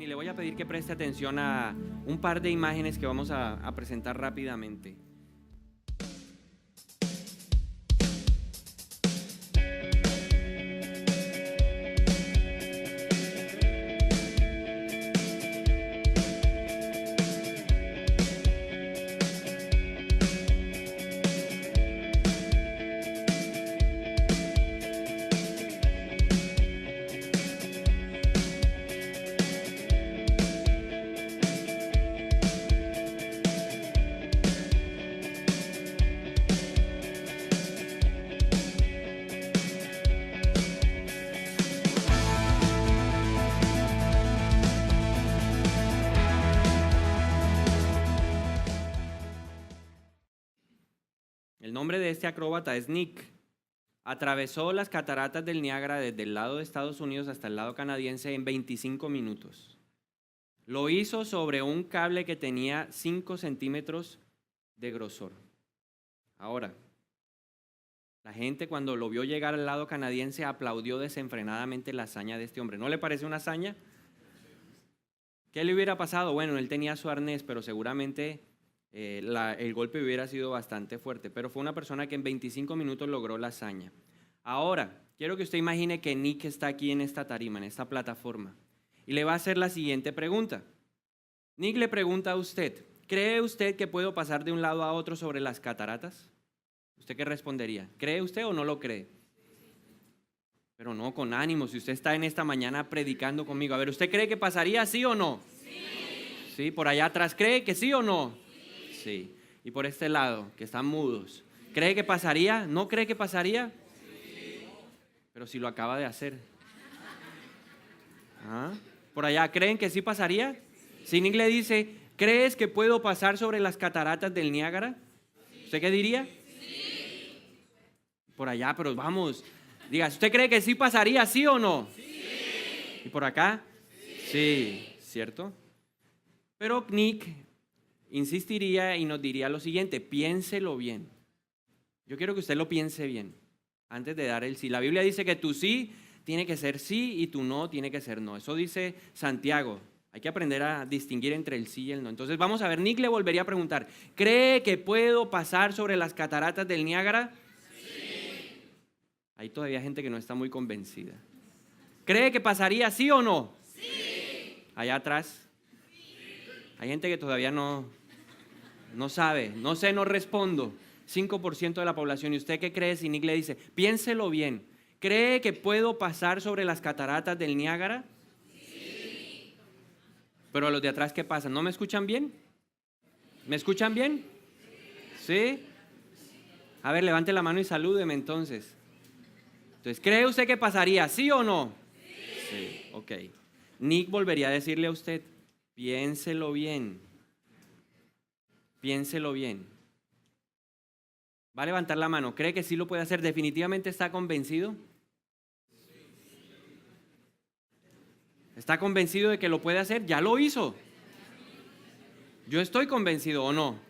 le voy a pedir que preste atención a un par de imágenes que vamos a presentar rápidamente. El nombre de este acróbata es Nick. Atravesó las cataratas del Niágara desde el lado de Estados Unidos hasta el lado canadiense en 25 minutos. Lo hizo sobre un cable que tenía 5 centímetros de grosor. Ahora, la gente cuando lo vio llegar al lado canadiense aplaudió desenfrenadamente la hazaña de este hombre. ¿No le parece una hazaña? ¿Qué le hubiera pasado? Bueno, él tenía su arnés, pero seguramente el golpe hubiera sido bastante fuerte, pero fue una persona que en 25 minutos logró la hazaña. Ahora, quiero que usted imagine que Nick está aquí en esta tarima, en esta plataforma, y le va a hacer la siguiente pregunta. Nick le pregunta a usted, ¿cree usted que puedo pasar de un lado a otro sobre las cataratas? ¿Usted qué respondería? ¿Cree usted o no lo cree? Pero no, con ánimo, si usted está en esta mañana predicando conmigo. A ver, ¿usted cree que pasaría sí o no? Sí. ¿Sí? ¿Por allá atrás cree que sí o no? Sí. Y por este lado, que están mudos, ¿cree que pasaría? ¿No cree que pasaría? Sí. Pero si lo acaba de hacer. ¿Ah? Por allá, ¿creen que sí pasaría? Si Nick le dice, ¿crees que puedo pasar sobre las cataratas del Niágara? ¿Usted qué diría? Sí. Por allá, pero vamos, diga, ¿usted cree que sí pasaría, sí o no? Sí. ¿Y por acá? Sí, ¿cierto? Pero Nick insistiría y nos diría lo siguiente, piénselo bien. Yo quiero que usted lo piense bien antes de dar el sí. La Biblia dice que tu sí tiene que ser sí y tu no tiene que ser no. Eso dice Santiago. Hay que aprender a distinguir entre el sí y el no. Entonces vamos a ver, Nick le volvería a preguntar, ¿cree que puedo pasar sobre las cataratas del Niágara? Sí. Hay todavía gente que no está muy convencida. ¿Cree que pasaría sí o no? Sí. Allá atrás. Hay gente que todavía no sabe, no sé, no respondo. 5% de la población. ¿Y usted qué cree si Nick le dice? Piénselo bien. ¿Cree que puedo pasar sobre las cataratas del Niágara? Sí. Pero a los de atrás, ¿qué pasa? ¿No me escuchan bien? ¿Me escuchan bien? ¿Sí? A ver, levante la mano y salúdeme entonces. Entonces, ¿cree usted que pasaría? ¿Sí o no? Sí. Sí, ok. Nick volvería a decirle a usted, piénselo bien. Piénselo bien. Va a levantar la mano. ¿Cree que sí lo puede hacer? ¿Definitivamente está convencido? ¿Está convencido de que lo puede hacer? ¿Ya lo hizo? Yo estoy convencido o no.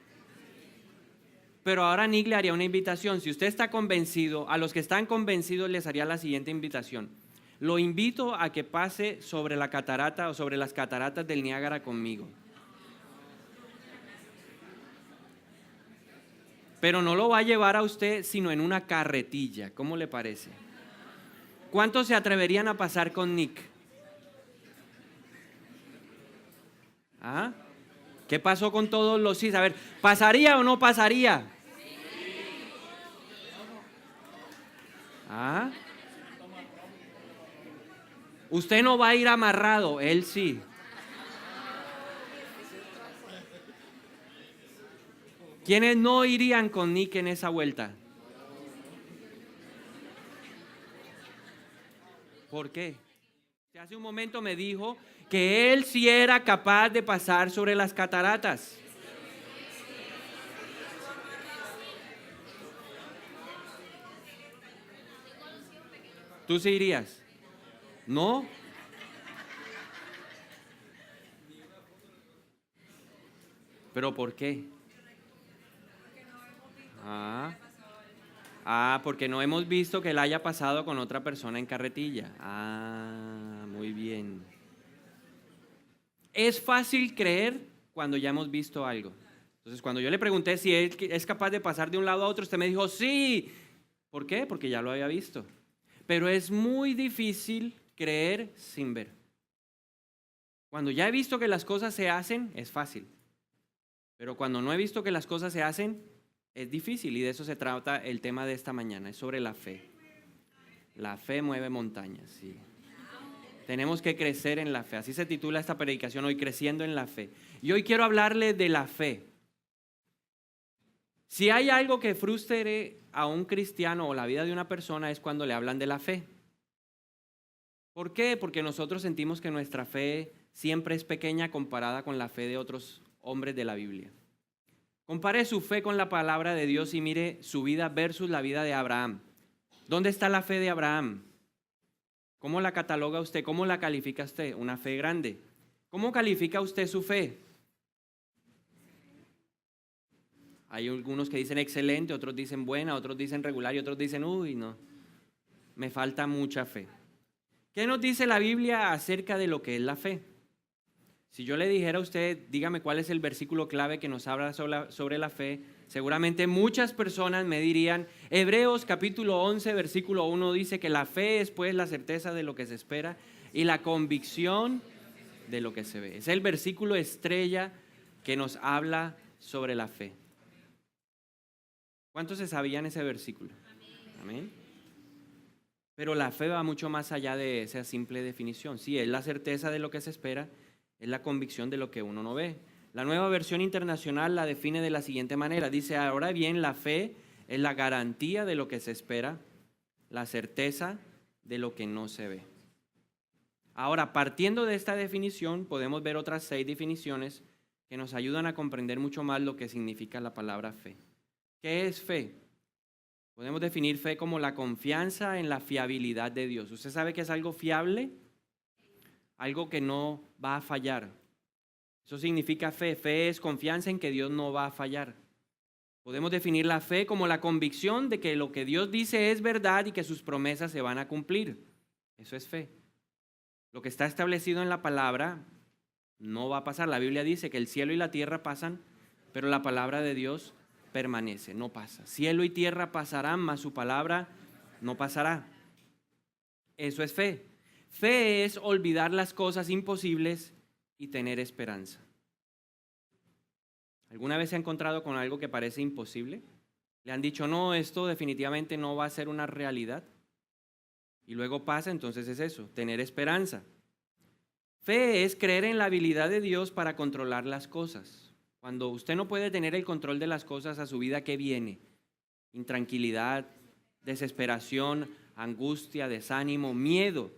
Pero ahora Nick le haría una invitación. Si usted está convencido, a los que están convencidos les haría la siguiente invitación. Lo invito a que pase sobre la catarata o sobre las cataratas del Niágara conmigo. Pero no lo va a llevar a usted sino en una carretilla. ¿Cómo le parece? ¿Cuántos se atreverían a pasar con Nick? ¿Ah? ¿Qué pasó con todos los sí? A ver, ¿pasaría o no pasaría? ¿Ah? Usted no va a ir amarrado, él sí. ¿Quiénes no irían con Nick en esa vuelta? ¿Por qué? Hace un momento me dijo que él sí era capaz de pasar sobre las cataratas. ¿Tú sí irías? ¿No? ¿Pero por qué? Porque no hemos visto que él haya pasado con otra persona en carretilla. Muy bien. es fácil creer cuando ya hemos visto algo. Entonces, cuando yo le pregunté si él es capaz de pasar de un lado a otro, usted me dijo, sí. ¿Por qué? Porque ya lo había visto. Pero es muy difícil creer sin ver. Cuando ya he visto que las cosas se hacen, es fácil. Pero cuando no he visto que las cosas se hacen, es difícil. Y de eso se trata el tema de esta mañana, es sobre la fe. La fe mueve montañas, sí. Tenemos que crecer en la fe. Así se titula esta predicación hoy, Creciendo en la Fe. Y hoy quiero hablarle de la fe. Si hay algo que frustre a un cristiano o la vida de una persona es cuando le hablan de la fe. ¿Por qué? Porque nosotros sentimos que nuestra fe siempre es pequeña comparada con la fe de otros hombres de la Biblia. Compare su fe con la palabra de Dios y mire su vida versus la vida de Abraham. ¿Dónde está la fe de Abraham? ¿Cómo la cataloga usted? ¿Cómo la califica usted? Una fe grande. ¿Cómo califica usted su fe? Hay algunos que dicen excelente, otros dicen buena, otros dicen regular y otros dicen, uy, no, me falta mucha fe. ¿Qué nos dice la Biblia acerca de lo que es la fe? Si yo le dijera a usted, dígame cuál es el versículo clave que nos habla sobre la fe, seguramente muchas personas me dirían, Hebreos capítulo 11, versículo 1 dice que la fe es pues la certeza de lo que se espera y la convicción de lo que se ve. Es el versículo estrella que nos habla sobre la fe. ¿Cuántos se sabían ese versículo? Amén. Pero la fe va mucho más allá de esa simple definición. Sí, es la certeza de lo que se espera, es la convicción de lo que uno no ve. La Nueva Versión Internacional la define de la siguiente manera. Dice, ahora bien, la fe es la garantía de lo que se espera, la certeza de lo que no se ve. Ahora, partiendo de esta definición, podemos ver otras 6 definiciones que nos ayudan a comprender mucho más lo que significa la palabra fe. ¿Qué es fe? Podemos definir fe como la confianza en la fiabilidad de Dios. ¿Usted sabe que es algo fiable? Algo que no va a fallar. Eso significa fe. Fe es confianza en que Dios no va a fallar. Podemos definir la fe como la convicción de que lo que Dios dice es verdad y que sus promesas se van a cumplir. Eso es fe. Lo que está establecido en la palabra no va a pasar. La Biblia dice que el cielo y la tierra pasan, pero la palabra de Dios permanece, no pasa. Cielo y tierra pasarán, mas su palabra no pasará. Eso es fe. Fe es olvidar las cosas imposibles y tener esperanza. ¿Alguna vez se ha encontrado con algo que parece imposible? Le han dicho, no, esto definitivamente no va a ser una realidad. Y luego pasa, entonces es eso, tener esperanza. Fe es creer en la habilidad de Dios para controlar las cosas. Cuando usted no puede tener el control de las cosas a su vida, ¿qué viene? Intranquilidad, desesperación, angustia, desánimo, miedo.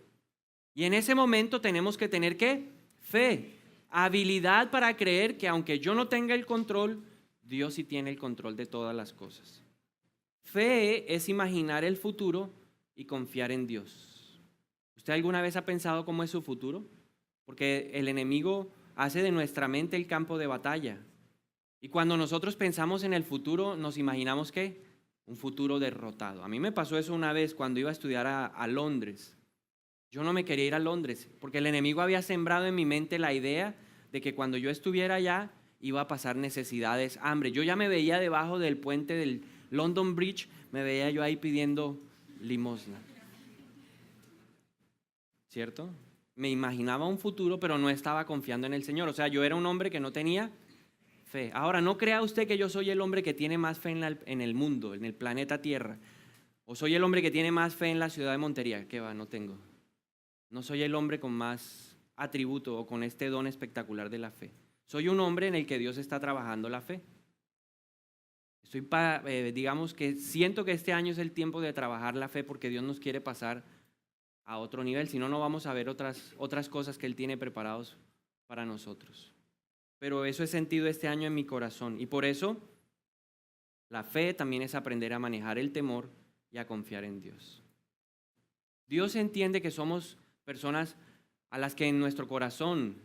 Y en ese momento tenemos que tener ¿qué? Fe, habilidad para creer que aunque yo no tenga el control, Dios sí tiene el control de todas las cosas. Fe es imaginar el futuro y confiar en Dios. ¿Usted alguna vez ha pensado cómo es su futuro? Porque el enemigo hace de nuestra mente el campo de batalla. Y cuando nosotros pensamos en el futuro, nos imaginamos ¿qué? Un futuro derrotado. A mí me pasó eso una vez cuando iba a estudiar a Londres. Yo no me quería ir a Londres porque el enemigo había sembrado en mi mente la idea de que cuando yo estuviera allá iba a pasar necesidades, hambre. Yo ya me veía debajo del puente del London Bridge, me veía yo ahí pidiendo limosna. ¿Cierto? Me imaginaba un futuro, pero no estaba confiando en el Señor. O sea, yo era un hombre que no tenía fe. Ahora, no crea usted que yo soy el hombre que tiene más fe en el mundo, en el planeta Tierra. O soy el hombre que tiene más fe en la ciudad de Montería. ¿Qué va? No tengo. No soy el hombre con más atributo o con este don espectacular de la fe. Soy un hombre en el que Dios está trabajando la fe. Digamos que siento que este año es el tiempo de trabajar la fe porque Dios nos quiere pasar a otro nivel. Si no, no vamos a ver otras cosas que Él tiene preparados para nosotros. Pero eso he sentido este año en mi corazón. Y por eso la fe también es aprender a manejar el temor y a confiar en Dios. Dios entiende que somos personas a las que en nuestro corazón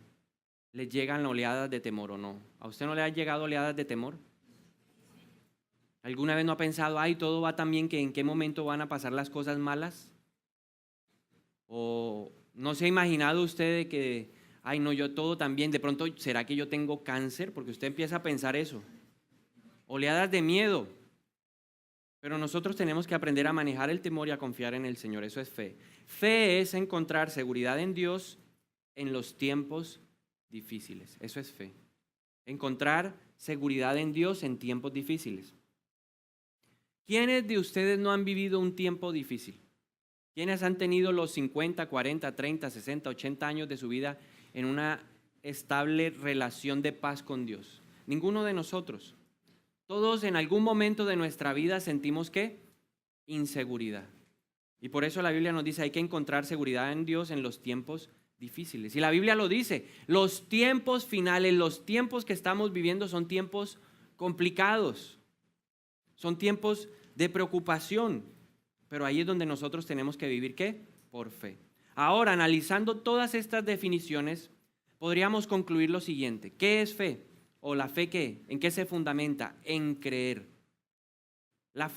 les llegan oleadas de temor o no. ¿A usted no le han llegado oleadas de temor? ¿Alguna vez no ha pensado, ay, todo va tan bien que en qué momento van a pasar las cosas malas? ¿O no se ha imaginado usted de que ay no, yo todo también, de pronto, ¿será que yo tengo cáncer? Porque usted empieza a pensar eso. Oleadas de miedo. Pero nosotros tenemos que aprender a manejar el temor y a confiar en el Señor. Eso es fe. Fe es encontrar seguridad en Dios en los tiempos difíciles. Eso es fe. Encontrar seguridad en Dios en tiempos difíciles. ¿Quiénes de ustedes no han vivido un tiempo difícil? ¿Quiénes han tenido los 50, 40, 30, 60, 80 años de su vida en una estable relación de paz con Dios? Ninguno de nosotros. Todos en algún momento de nuestra vida sentimos ¿qué? Inseguridad. Y por eso la Biblia nos dice hay que encontrar seguridad en Dios en los tiempos difíciles. Y la Biblia lo dice, los tiempos finales, los tiempos que estamos viviendo son tiempos complicados. Son tiempos de preocupación. Pero ahí es donde nosotros tenemos que vivir ¿qué? Por fe. Ahora, analizando todas estas definiciones, podríamos concluir lo siguiente. ¿Qué es fe? ¿O la fe qué? ¿En qué se fundamenta? En creer. La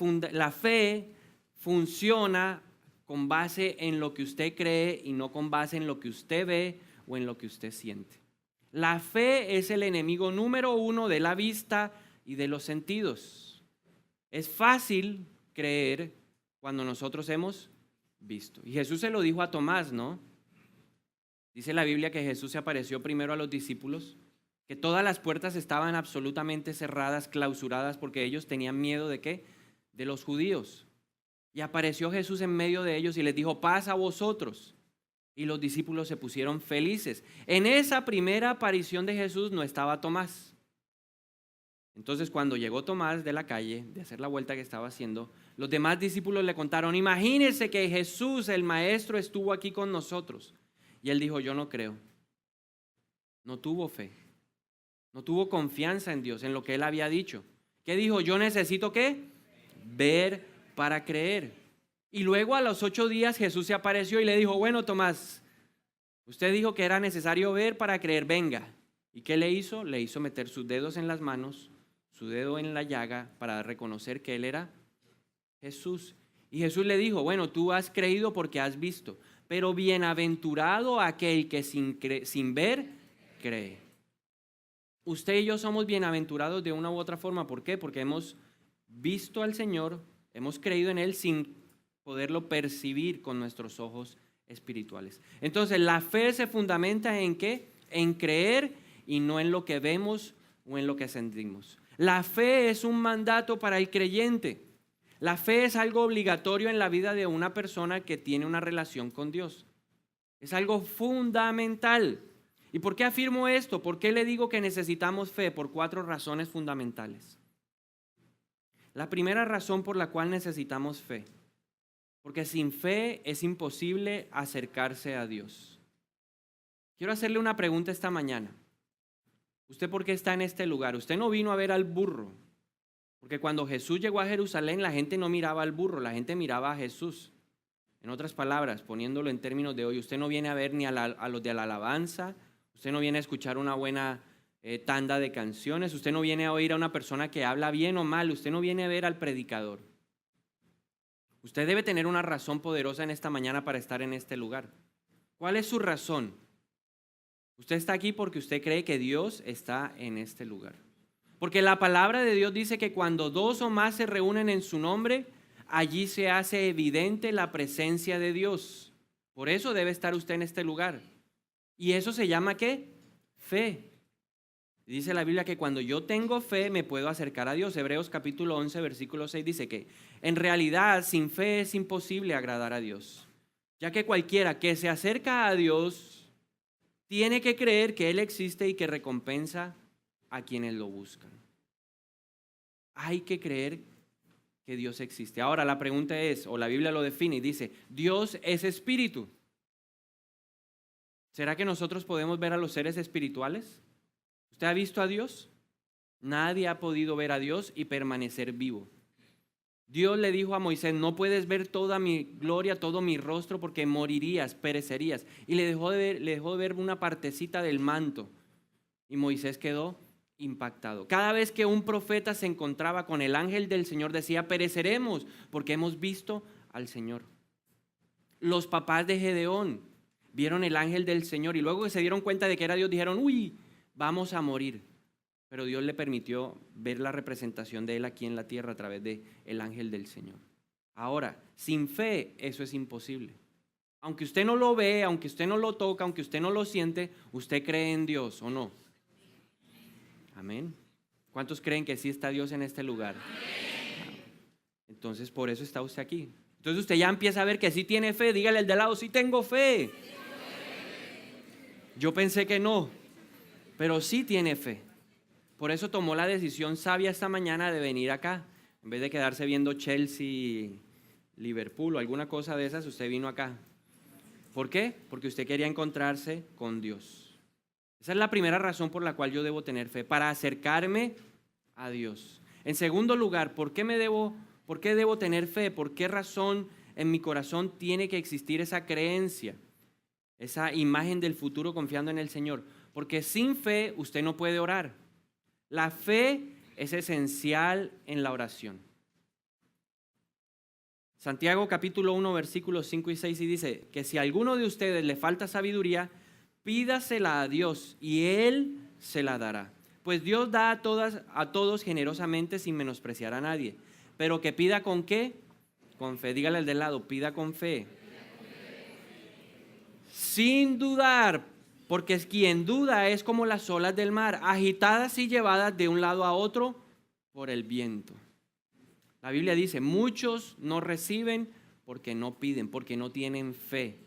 fe funciona con base en lo que usted cree y no con base en lo que usted ve o en lo que usted siente. La fe es el enemigo número uno de la vista y de los sentidos. Es fácil creer cuando nosotros hemos visto. Y Jesús se lo dijo a Tomás, ¿no? Dice la Biblia que Jesús se apareció primero a los discípulos, que todas las puertas estaban absolutamente cerradas, clausuradas, porque ellos tenían miedo ¿de qué? De los judíos. Y apareció Jesús en medio de ellos y les dijo, paz a vosotros. Y los discípulos se pusieron felices. En esa primera aparición de Jesús no estaba Tomás. Entonces cuando llegó Tomás de la calle, de hacer la vuelta que estaba haciendo, los demás discípulos le contaron, imagínense que Jesús, el maestro, estuvo aquí con nosotros. Y él dijo, yo no creo. No tuvo fe. No tuvo confianza en Dios, en lo que él había dicho. ¿Qué dijo? Yo necesito ¿qué? Ver para creer. Y luego a los 8 días Jesús se apareció y le dijo, bueno Tomás, usted dijo que era necesario ver para creer, venga. ¿Y qué le hizo? Le hizo meter sus dedos en las manos, su dedo en la llaga para reconocer que él era Jesús. Y Jesús le dijo, bueno, tú has creído porque has visto, pero bienaventurado aquel que sin ver cree. Usted y yo somos bienaventurados de una u otra forma. ¿Por qué? Porque hemos visto al Señor, hemos creído en Él sin poderlo percibir con nuestros ojos espirituales. Entonces, la fe se fundamenta ¿en qué? En creer y no en lo que vemos o en lo que sentimos. La fe es un mandato para el creyente. La fe es algo obligatorio en la vida de una persona que tiene una relación con Dios. Es algo fundamental. ¿Y por qué afirmo esto? ¿Por qué le digo que necesitamos fe? Por 4 razones fundamentales. La primera razón por la cual necesitamos fe, porque sin fe es imposible acercarse a Dios. Quiero hacerle una pregunta esta mañana. ¿Usted por qué está en este lugar? Usted no vino a ver al burro, porque cuando Jesús llegó a Jerusalén la gente no miraba al burro, la gente miraba a Jesús. En otras palabras, poniéndolo en términos de hoy, usted no viene a ver ni a los de la alabanza, usted no viene a escuchar una buena tanda de canciones, usted no viene a oír a una persona que habla bien o mal, usted no viene a ver al predicador. Usted debe tener una razón poderosa en esta mañana para estar en este lugar. ¿Cuál es su razón? Usted está aquí porque usted cree que Dios está en este lugar. Porque la palabra de Dios dice que cuando 2 o más se reúnen en su nombre, allí se hace evidente la presencia de Dios. Por eso debe estar usted en este lugar. ¿Y eso se llama qué? Fe. Dice la Biblia que cuando yo tengo fe me puedo acercar a Dios. Hebreos capítulo 11, versículo 6 dice que en realidad sin fe es imposible agradar a Dios, ya que cualquiera que se acerca a Dios tiene que creer que Él existe y que recompensa a quienes lo buscan. Hay que creer que Dios existe. Ahora la pregunta es, o la Biblia lo define y dice, Dios es espíritu. ¿Será que nosotros podemos ver a los seres espirituales? ¿Usted ha visto a Dios? Nadie ha podido ver a Dios y permanecer vivo. Dios le dijo a Moisés, no puedes ver toda mi gloria, todo mi rostro, porque morirías, perecerías. Y le dejó de ver una partecita del manto. Y Moisés quedó impactado. Cada vez que un profeta se encontraba con el ángel del Señor decía, pereceremos, porque hemos visto al Señor. Los papás de Gedeón, vieron el ángel del Señor y luego que se dieron cuenta de que era Dios, dijeron, uy, vamos a morir. Pero Dios le permitió ver la representación de Él aquí en la tierra a través del ángel del Señor. Ahora, sin fe eso es imposible. Aunque usted no lo ve, aunque usted no lo toca, aunque usted no lo siente, usted cree en Dios, ¿o no? Amén. ¿Cuántos creen que sí está Dios en este lugar? Entonces, por eso está usted aquí. Entonces usted ya empieza a ver que sí tiene fe. Dígale al de lado, sí tengo fe. Yo pensé que no, pero sí tiene fe. Por eso tomó la decisión sabia esta mañana de venir acá. En vez de quedarse viendo Chelsea, Liverpool o alguna cosa de esas, usted vino acá. ¿Por qué? Porque usted quería encontrarse con Dios. Esa es la primera razón por la cual yo debo tener fe, para acercarme a Dios. En segundo lugar, ¿por qué debo tener fe? ¿Por qué razón en mi corazón tiene que existir esa creencia, esa imagen del futuro confiando en el Señor? Porque sin fe usted no puede orar. La fe es esencial en la oración. Santiago capítulo 1 versículos 5 y 6 y dice que si a alguno de ustedes le falta sabiduría, pídasela a Dios y Él se la dará. Pues Dios da a todos generosamente sin menospreciar a nadie. Pero que pida ¿con qué? Con fe. Dígale al de lado, pida con fe. Sin dudar, porque quien duda es como las olas del mar, agitadas y llevadas de un lado a otro por el viento. La Biblia dice, muchos no reciben porque no piden, porque no tienen fe.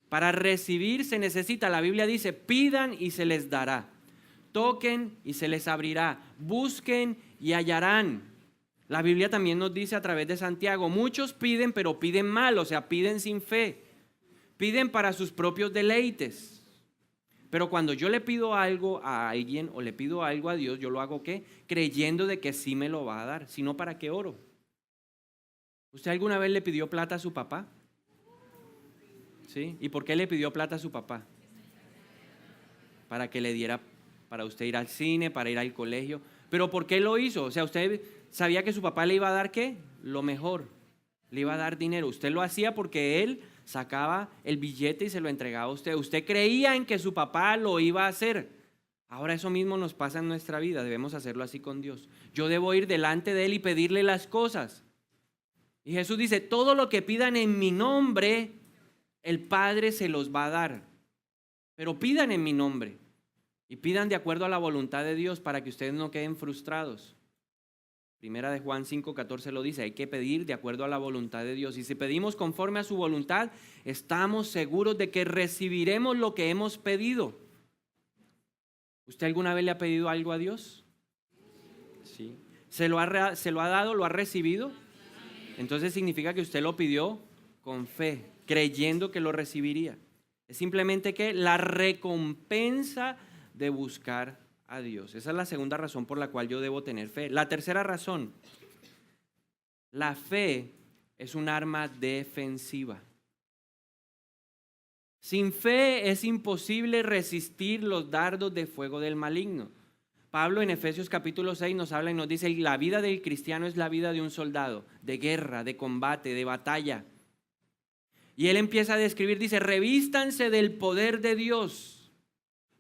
Para recibir se necesita, la Biblia dice, pidan y se les dará. Toquen y se les abrirá. Busquen y hallarán. La Biblia también nos dice a través de Santiago, muchos piden pero piden mal, o sea, piden sin fe. Piden para sus propios deleites. Pero cuando yo le pido algo a alguien o le pido algo a Dios, yo lo hago ¿qué? Creyendo de que sí me lo va a dar, si no, ¿para qué oro? ¿Usted alguna vez le pidió plata a su papá? ¿Sí? ¿Y por qué le pidió plata a su papá? Para que le diera, para usted ir al cine, para ir al colegio. ¿Pero por qué lo hizo? O sea, usted sabía que su papá le iba a dar ¿qué? Lo mejor, le iba a dar dinero. Usted lo hacía porque él sacaba el billete y se lo entregaba a usted. Usted creía en que su papá lo iba a hacer. Ahora eso mismo nos pasa en nuestra vida. Debemos hacerlo así con Dios. Yo debo ir delante de Él y pedirle las cosas. Y Jesús dice, todo lo que pidan en mi nombre, el Padre se los va a dar. Pero pidan en mi nombre. Y pidan de acuerdo a la voluntad de Dios para que ustedes no queden frustrados. Primera de Juan 5:14 lo dice, hay que pedir de acuerdo a la voluntad de Dios. Y si pedimos conforme a su voluntad, estamos seguros de que recibiremos lo que hemos pedido. ¿Usted alguna vez le ha pedido algo a Dios? Sí. ¿Se lo ha dado? ¿Lo ha recibido? Entonces significa que usted lo pidió con fe, creyendo que lo recibiría. Es simplemente que la recompensa de buscar a Dios. Esa es la segunda razón por la cual yo debo tener fe. La tercera razón, la fe es un arma defensiva. Sin fe es imposible resistir los dardos de fuego del maligno. Pablo en Efesios capítulo 6 nos habla y nos dice, la vida del cristiano es la vida de un soldado, de guerra, de combate, de batalla. Y él empieza a describir, dice, revístanse del poder de Dios.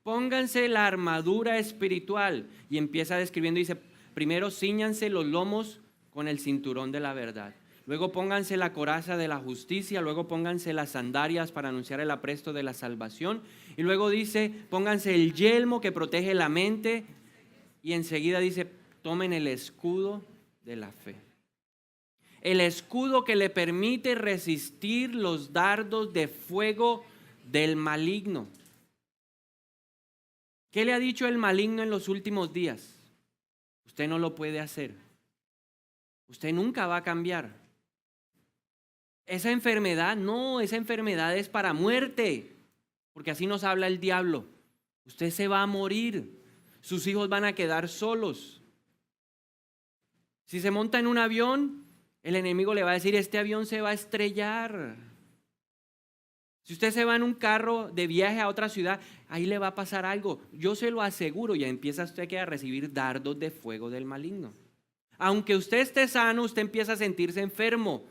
Pónganse la armadura espiritual. Y empieza describiendo, dice, primero cíñanse los lomos con el cinturón de la verdad. Luego pónganse la coraza de la justicia, luego pónganse las sandalias para anunciar el apresto de la salvación. Y luego dice, pónganse el yelmo que protege la mente. Y enseguida dice, tomen el escudo de la fe. El escudo que le permite resistir los dardos de fuego del maligno. ¿Qué le ha dicho el maligno en los últimos días? Usted no lo puede hacer. Usted nunca va a cambiar. Esa enfermedad, no, esa enfermedad es para muerte, porque así nos habla el diablo. Usted se va a morir, sus hijos van a quedar solos. Si se monta en un avión, el enemigo le va a decir, este avión se va a estrellar. Si usted se va en un carro de viaje a otra ciudad, ahí le va a pasar algo. Yo se lo aseguro, y empieza usted a recibir dardos de fuego del maligno. Aunque usted esté sano, usted empieza a sentirse enfermo.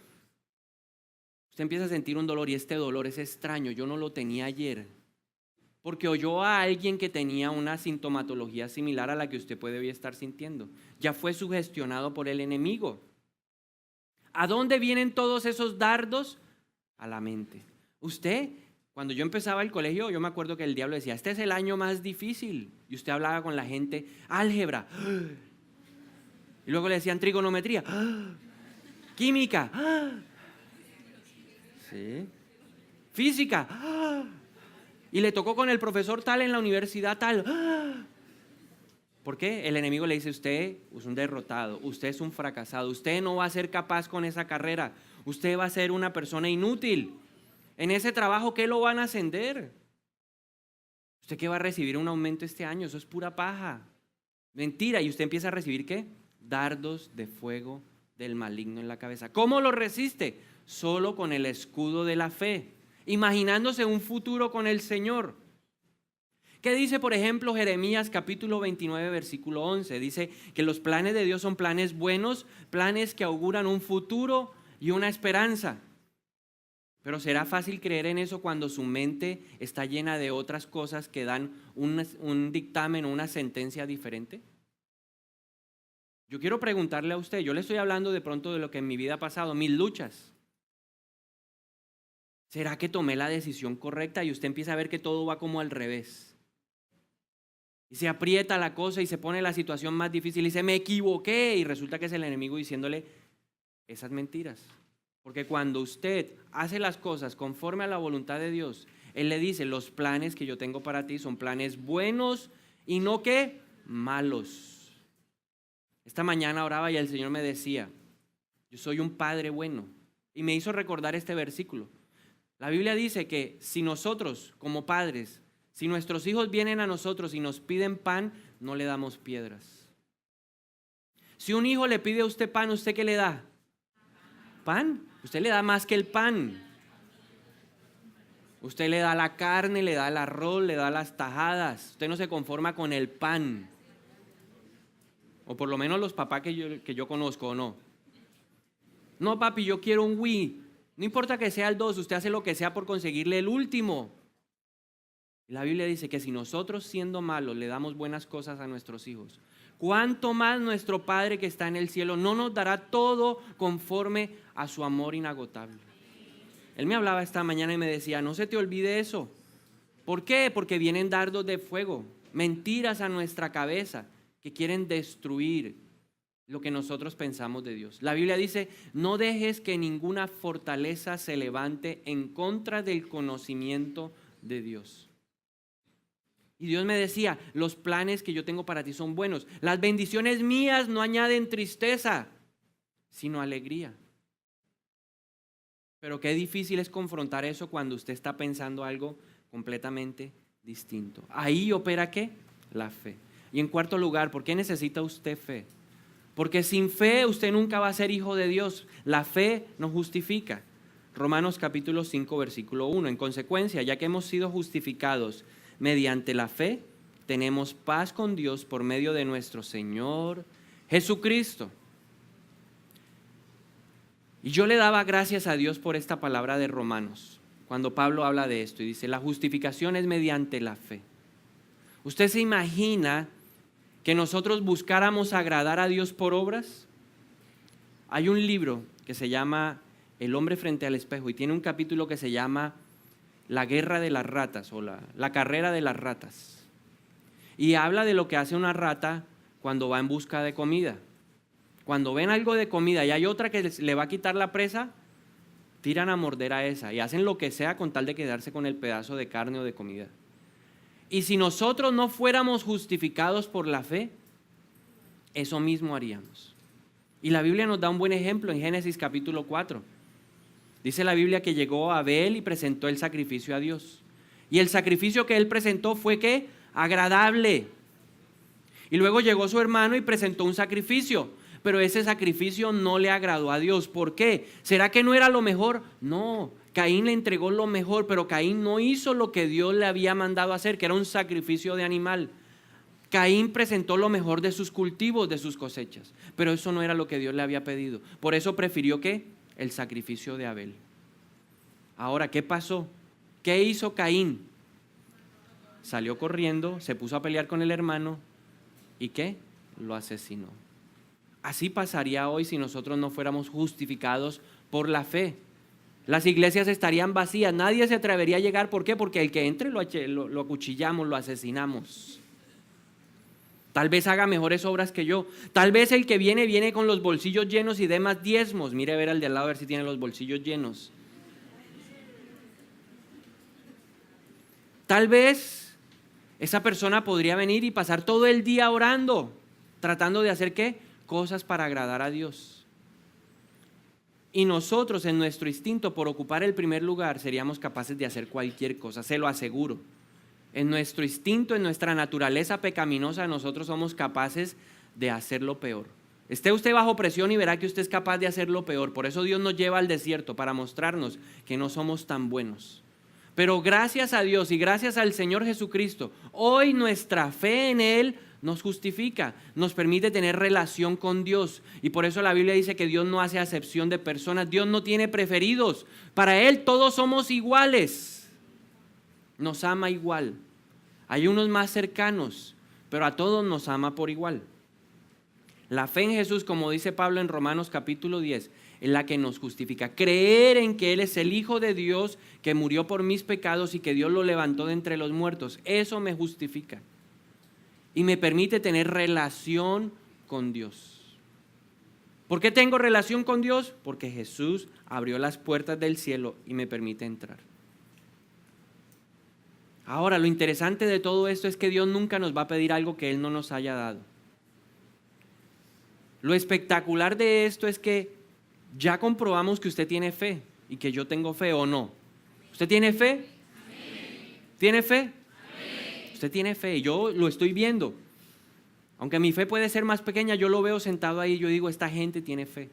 Usted empieza a sentir un dolor y este dolor es extraño, yo no lo tenía ayer. Porque oyó a alguien que tenía una sintomatología similar a la que usted puede hoy estar sintiendo. Ya fue sugestionado por el enemigo. ¿A dónde vienen todos esos dardos? A la mente. Usted, cuando yo empezaba el colegio, yo me acuerdo que el diablo decía, este es el año más difícil. Y usted hablaba con la gente, álgebra. Y luego le decían trigonometría. Química. ¿Sí? Física. Y le tocó con el profesor tal en la universidad tal. ¿Por qué? El enemigo le dice, usted es un derrotado, usted es un fracasado, usted no va a ser capaz con esa carrera, usted va a ser una persona inútil. En ese trabajo, ¿qué lo van a ascender? ¿Usted qué va a recibir un aumento este año? Eso es pura paja. Mentira. ¿Y usted empieza a recibir qué? Dardos de fuego del maligno en la cabeza. ¿Cómo lo resiste? Solo con el escudo de la fe, imaginándose un futuro con el Señor. ¿Qué dice, por ejemplo, Jeremías capítulo 29, versículo 11? Dice que los planes de Dios son planes buenos, planes que auguran un futuro y una esperanza. Pero ¿será fácil creer en eso cuando su mente está llena de otras cosas que dan un dictamen o una sentencia diferente? Yo quiero preguntarle a usted, yo le estoy hablando de pronto de lo que en mi vida ha pasado, mis luchas. ¿Será que tomé la decisión correcta y usted empieza a ver que todo va como al revés? Y se aprieta la cosa y se pone la situación más difícil y dice, me equivoqué, y resulta que es el enemigo diciéndole esas mentiras. Porque cuando usted hace las cosas conforme a la voluntad de Dios, Él le dice, los planes que yo tengo para ti son planes buenos y no que malos. Esta mañana oraba y el Señor me decía, yo soy un padre bueno. Y me hizo recordar este versículo. La Biblia dice que si nosotros como padres, si nuestros hijos vienen a nosotros y nos piden pan, no le damos piedras. Si un hijo le pide a usted pan, ¿usted qué le da? ¿Pan? Usted le da más que el pan. Usted le da la carne, le da el arroz, le da las tajadas. Usted no se conforma con el pan. O por lo menos los papás que yo conozco, ¿o no? No, papi, yo quiero un Wii. No importa que sea el 2, usted hace lo que sea por conseguirle el último. La Biblia dice que si nosotros siendo malos le damos buenas cosas a nuestros hijos, ¿cuánto más nuestro Padre que está en el cielo no nos dará todo conforme a su amor inagotable? Él me hablaba esta mañana y me decía, no se te olvide eso. ¿Por qué? Porque vienen dardos de fuego, mentiras a nuestra cabeza que quieren destruir lo que nosotros pensamos de Dios. La Biblia dice, no dejes que ninguna fortaleza se levante en contra del conocimiento de Dios. Y Dios me decía, los planes que yo tengo para ti son buenos. Las bendiciones mías no añaden tristeza, sino alegría. Pero qué difícil es confrontar eso cuando usted está pensando algo completamente distinto. Ahí opera ¿qué? La fe. Y en cuarto lugar, ¿por qué necesita usted fe? Porque sin fe usted nunca va a ser hijo de Dios. La fe nos justifica. Romanos capítulo 5, versículo 1. En consecuencia, ya que hemos sido justificados mediante la fe, tenemos paz con Dios por medio de nuestro Señor Jesucristo. Y yo le daba gracias a Dios por esta palabra de Romanos, cuando Pablo habla de esto y dice, la justificación es mediante la fe. ¿Usted se imagina que nosotros buscáramos agradar a Dios por obras? Hay un libro que se llama El hombre frente al espejo y tiene un capítulo que se llama La guerra de las ratas o la carrera de las ratas. Y habla de lo que hace una rata cuando va en busca de comida. Cuando ven algo de comida y hay otra que le va a quitar la presa, tiran a morder a esa y hacen lo que sea con tal de quedarse con el pedazo de carne o de comida. Y si nosotros no fuéramos justificados por la fe, eso mismo haríamos. Y la Biblia nos da un buen ejemplo en Génesis capítulo 4. Dice la Biblia que llegó Abel y presentó el sacrificio a Dios. Y el sacrificio que él presentó fue ¿qué? Agradable. Y luego llegó su hermano y presentó un sacrificio. Pero ese sacrificio no le agradó a Dios. ¿Por qué? ¿Será que no era lo mejor? No. Caín le entregó lo mejor, pero Caín no hizo lo que Dios le había mandado hacer, que era un sacrificio de animal. Caín presentó lo mejor de sus cultivos, de sus cosechas, pero eso no era lo que Dios le había pedido. Por eso prefirió ¿qué? El sacrificio de Abel. Ahora, ¿qué pasó? ¿Qué hizo Caín? Salió corriendo, se puso a pelear con el hermano y ¿qué? Lo asesinó. Así pasaría hoy si nosotros no fuéramos justificados por la fe. Las iglesias estarían vacías, nadie se atrevería a llegar. ¿Por qué? Porque el que entre lo acuchillamos, lo asesinamos. Tal vez haga mejores obras que yo. Tal vez el que viene con los bolsillos llenos y dé más diezmos. Mire a ver al de al lado a ver si tiene los bolsillos llenos. Tal vez esa persona podría venir y pasar todo el día orando, tratando de hacer ¿qué? Cosas para agradar a Dios. Y nosotros en nuestro instinto por ocupar el primer lugar seríamos capaces de hacer cualquier cosa, se lo aseguro. En nuestro instinto, en nuestra naturaleza pecaminosa, nosotros somos capaces de hacer lo peor. Esté usted bajo presión y verá que usted es capaz de hacer lo peor. Por eso Dios nos lleva al desierto, para mostrarnos que no somos tan buenos. Pero gracias a Dios y gracias al Señor Jesucristo, hoy nuestra fe en Él nos justifica, nos permite tener relación con Dios. Y por eso la Biblia dice que Dios no hace acepción de personas, Dios no tiene preferidos. Para Él todos somos iguales, nos ama igual. Hay unos más cercanos, pero a todos nos ama por igual. La fe en Jesús, como dice Pablo en Romanos capítulo 10, es la que nos justifica. Creer en que Él es el Hijo de Dios, que murió por mis pecados y que Dios lo levantó de entre los muertos. Eso me justifica y me permite tener relación con Dios. ¿Por qué tengo relación con Dios? Porque Jesús abrió las puertas del cielo y me permite entrar. Ahora, lo interesante de todo esto es que Dios nunca nos va a pedir algo que Él no nos haya dado. Lo espectacular de esto es que ya comprobamos que usted tiene fe y que yo tengo fe, ¿o no? ¿Usted tiene fe? Amén. ¿Tiene fe? Amén. Usted tiene fe, yo lo estoy viendo. Aunque mi fe puede ser más pequeña, yo lo veo sentado ahí y yo digo, esta gente tiene fe.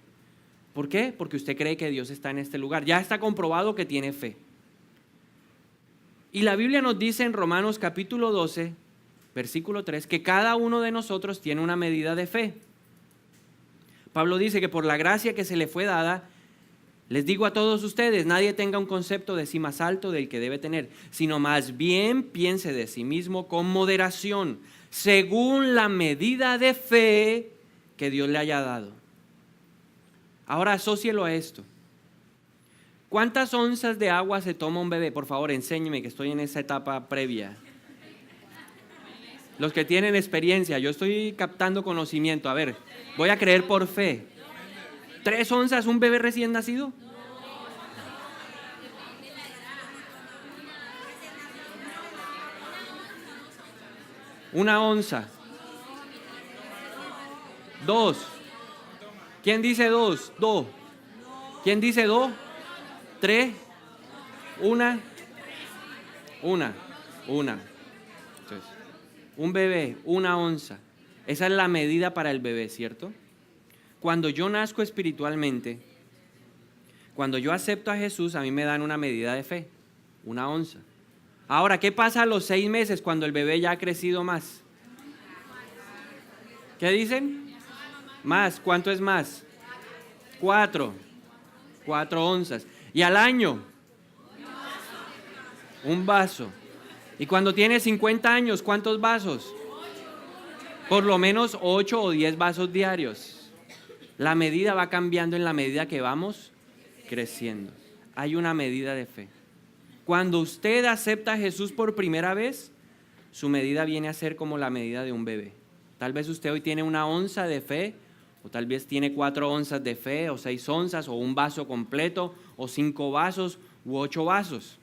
¿Por qué? Porque usted cree que Dios está en este lugar. Ya está comprobado que tiene fe. Y la Biblia nos dice en Romanos capítulo 12, versículo 3, que cada uno de nosotros tiene una medida de fe. Pablo dice que por la gracia que se le fue dada, les digo a todos ustedes, nadie tenga un concepto de sí más alto del que debe tener, sino más bien piense de sí mismo con moderación, según la medida de fe que Dios le haya dado. Ahora asócielo a esto. ¿Cuántas onzas de agua se toma un bebé? Por favor, enséñeme, que estoy en esa etapa previa. Los que tienen experiencia, yo estoy captando conocimiento. A ver, voy a creer por fe. ¿3 onzas un bebé recién nacido? Una onza. 2. ¿Quién dice 2? ¿Quién dice 2? 3. Una. Entonces, un bebé, 1 onza. Esa es la medida para el bebé, ¿cierto? Cuando yo nazco espiritualmente, cuando yo acepto a Jesús, a mí me dan una medida de fe, 1 onza. Ahora, ¿qué pasa a los 6 meses cuando el bebé ya ha crecido más? ¿Qué dicen? Más. ¿Cuánto es más? 4 onzas. ¿Y al año? Un vaso. ¿Y cuando tiene 50 años, cuántos vasos? Por lo menos 8 o 10 vasos diarios. La medida va cambiando en la medida que vamos creciendo. Hay una medida de fe. Cuando usted acepta a Jesús por primera vez, su medida viene a ser como la medida de un bebé. Tal vez usted hoy tiene 1 onza de fe, o tal vez tiene 4 onzas de fe, o 6 onzas, o un vaso completo, o 5 vasos, u 8 vasos.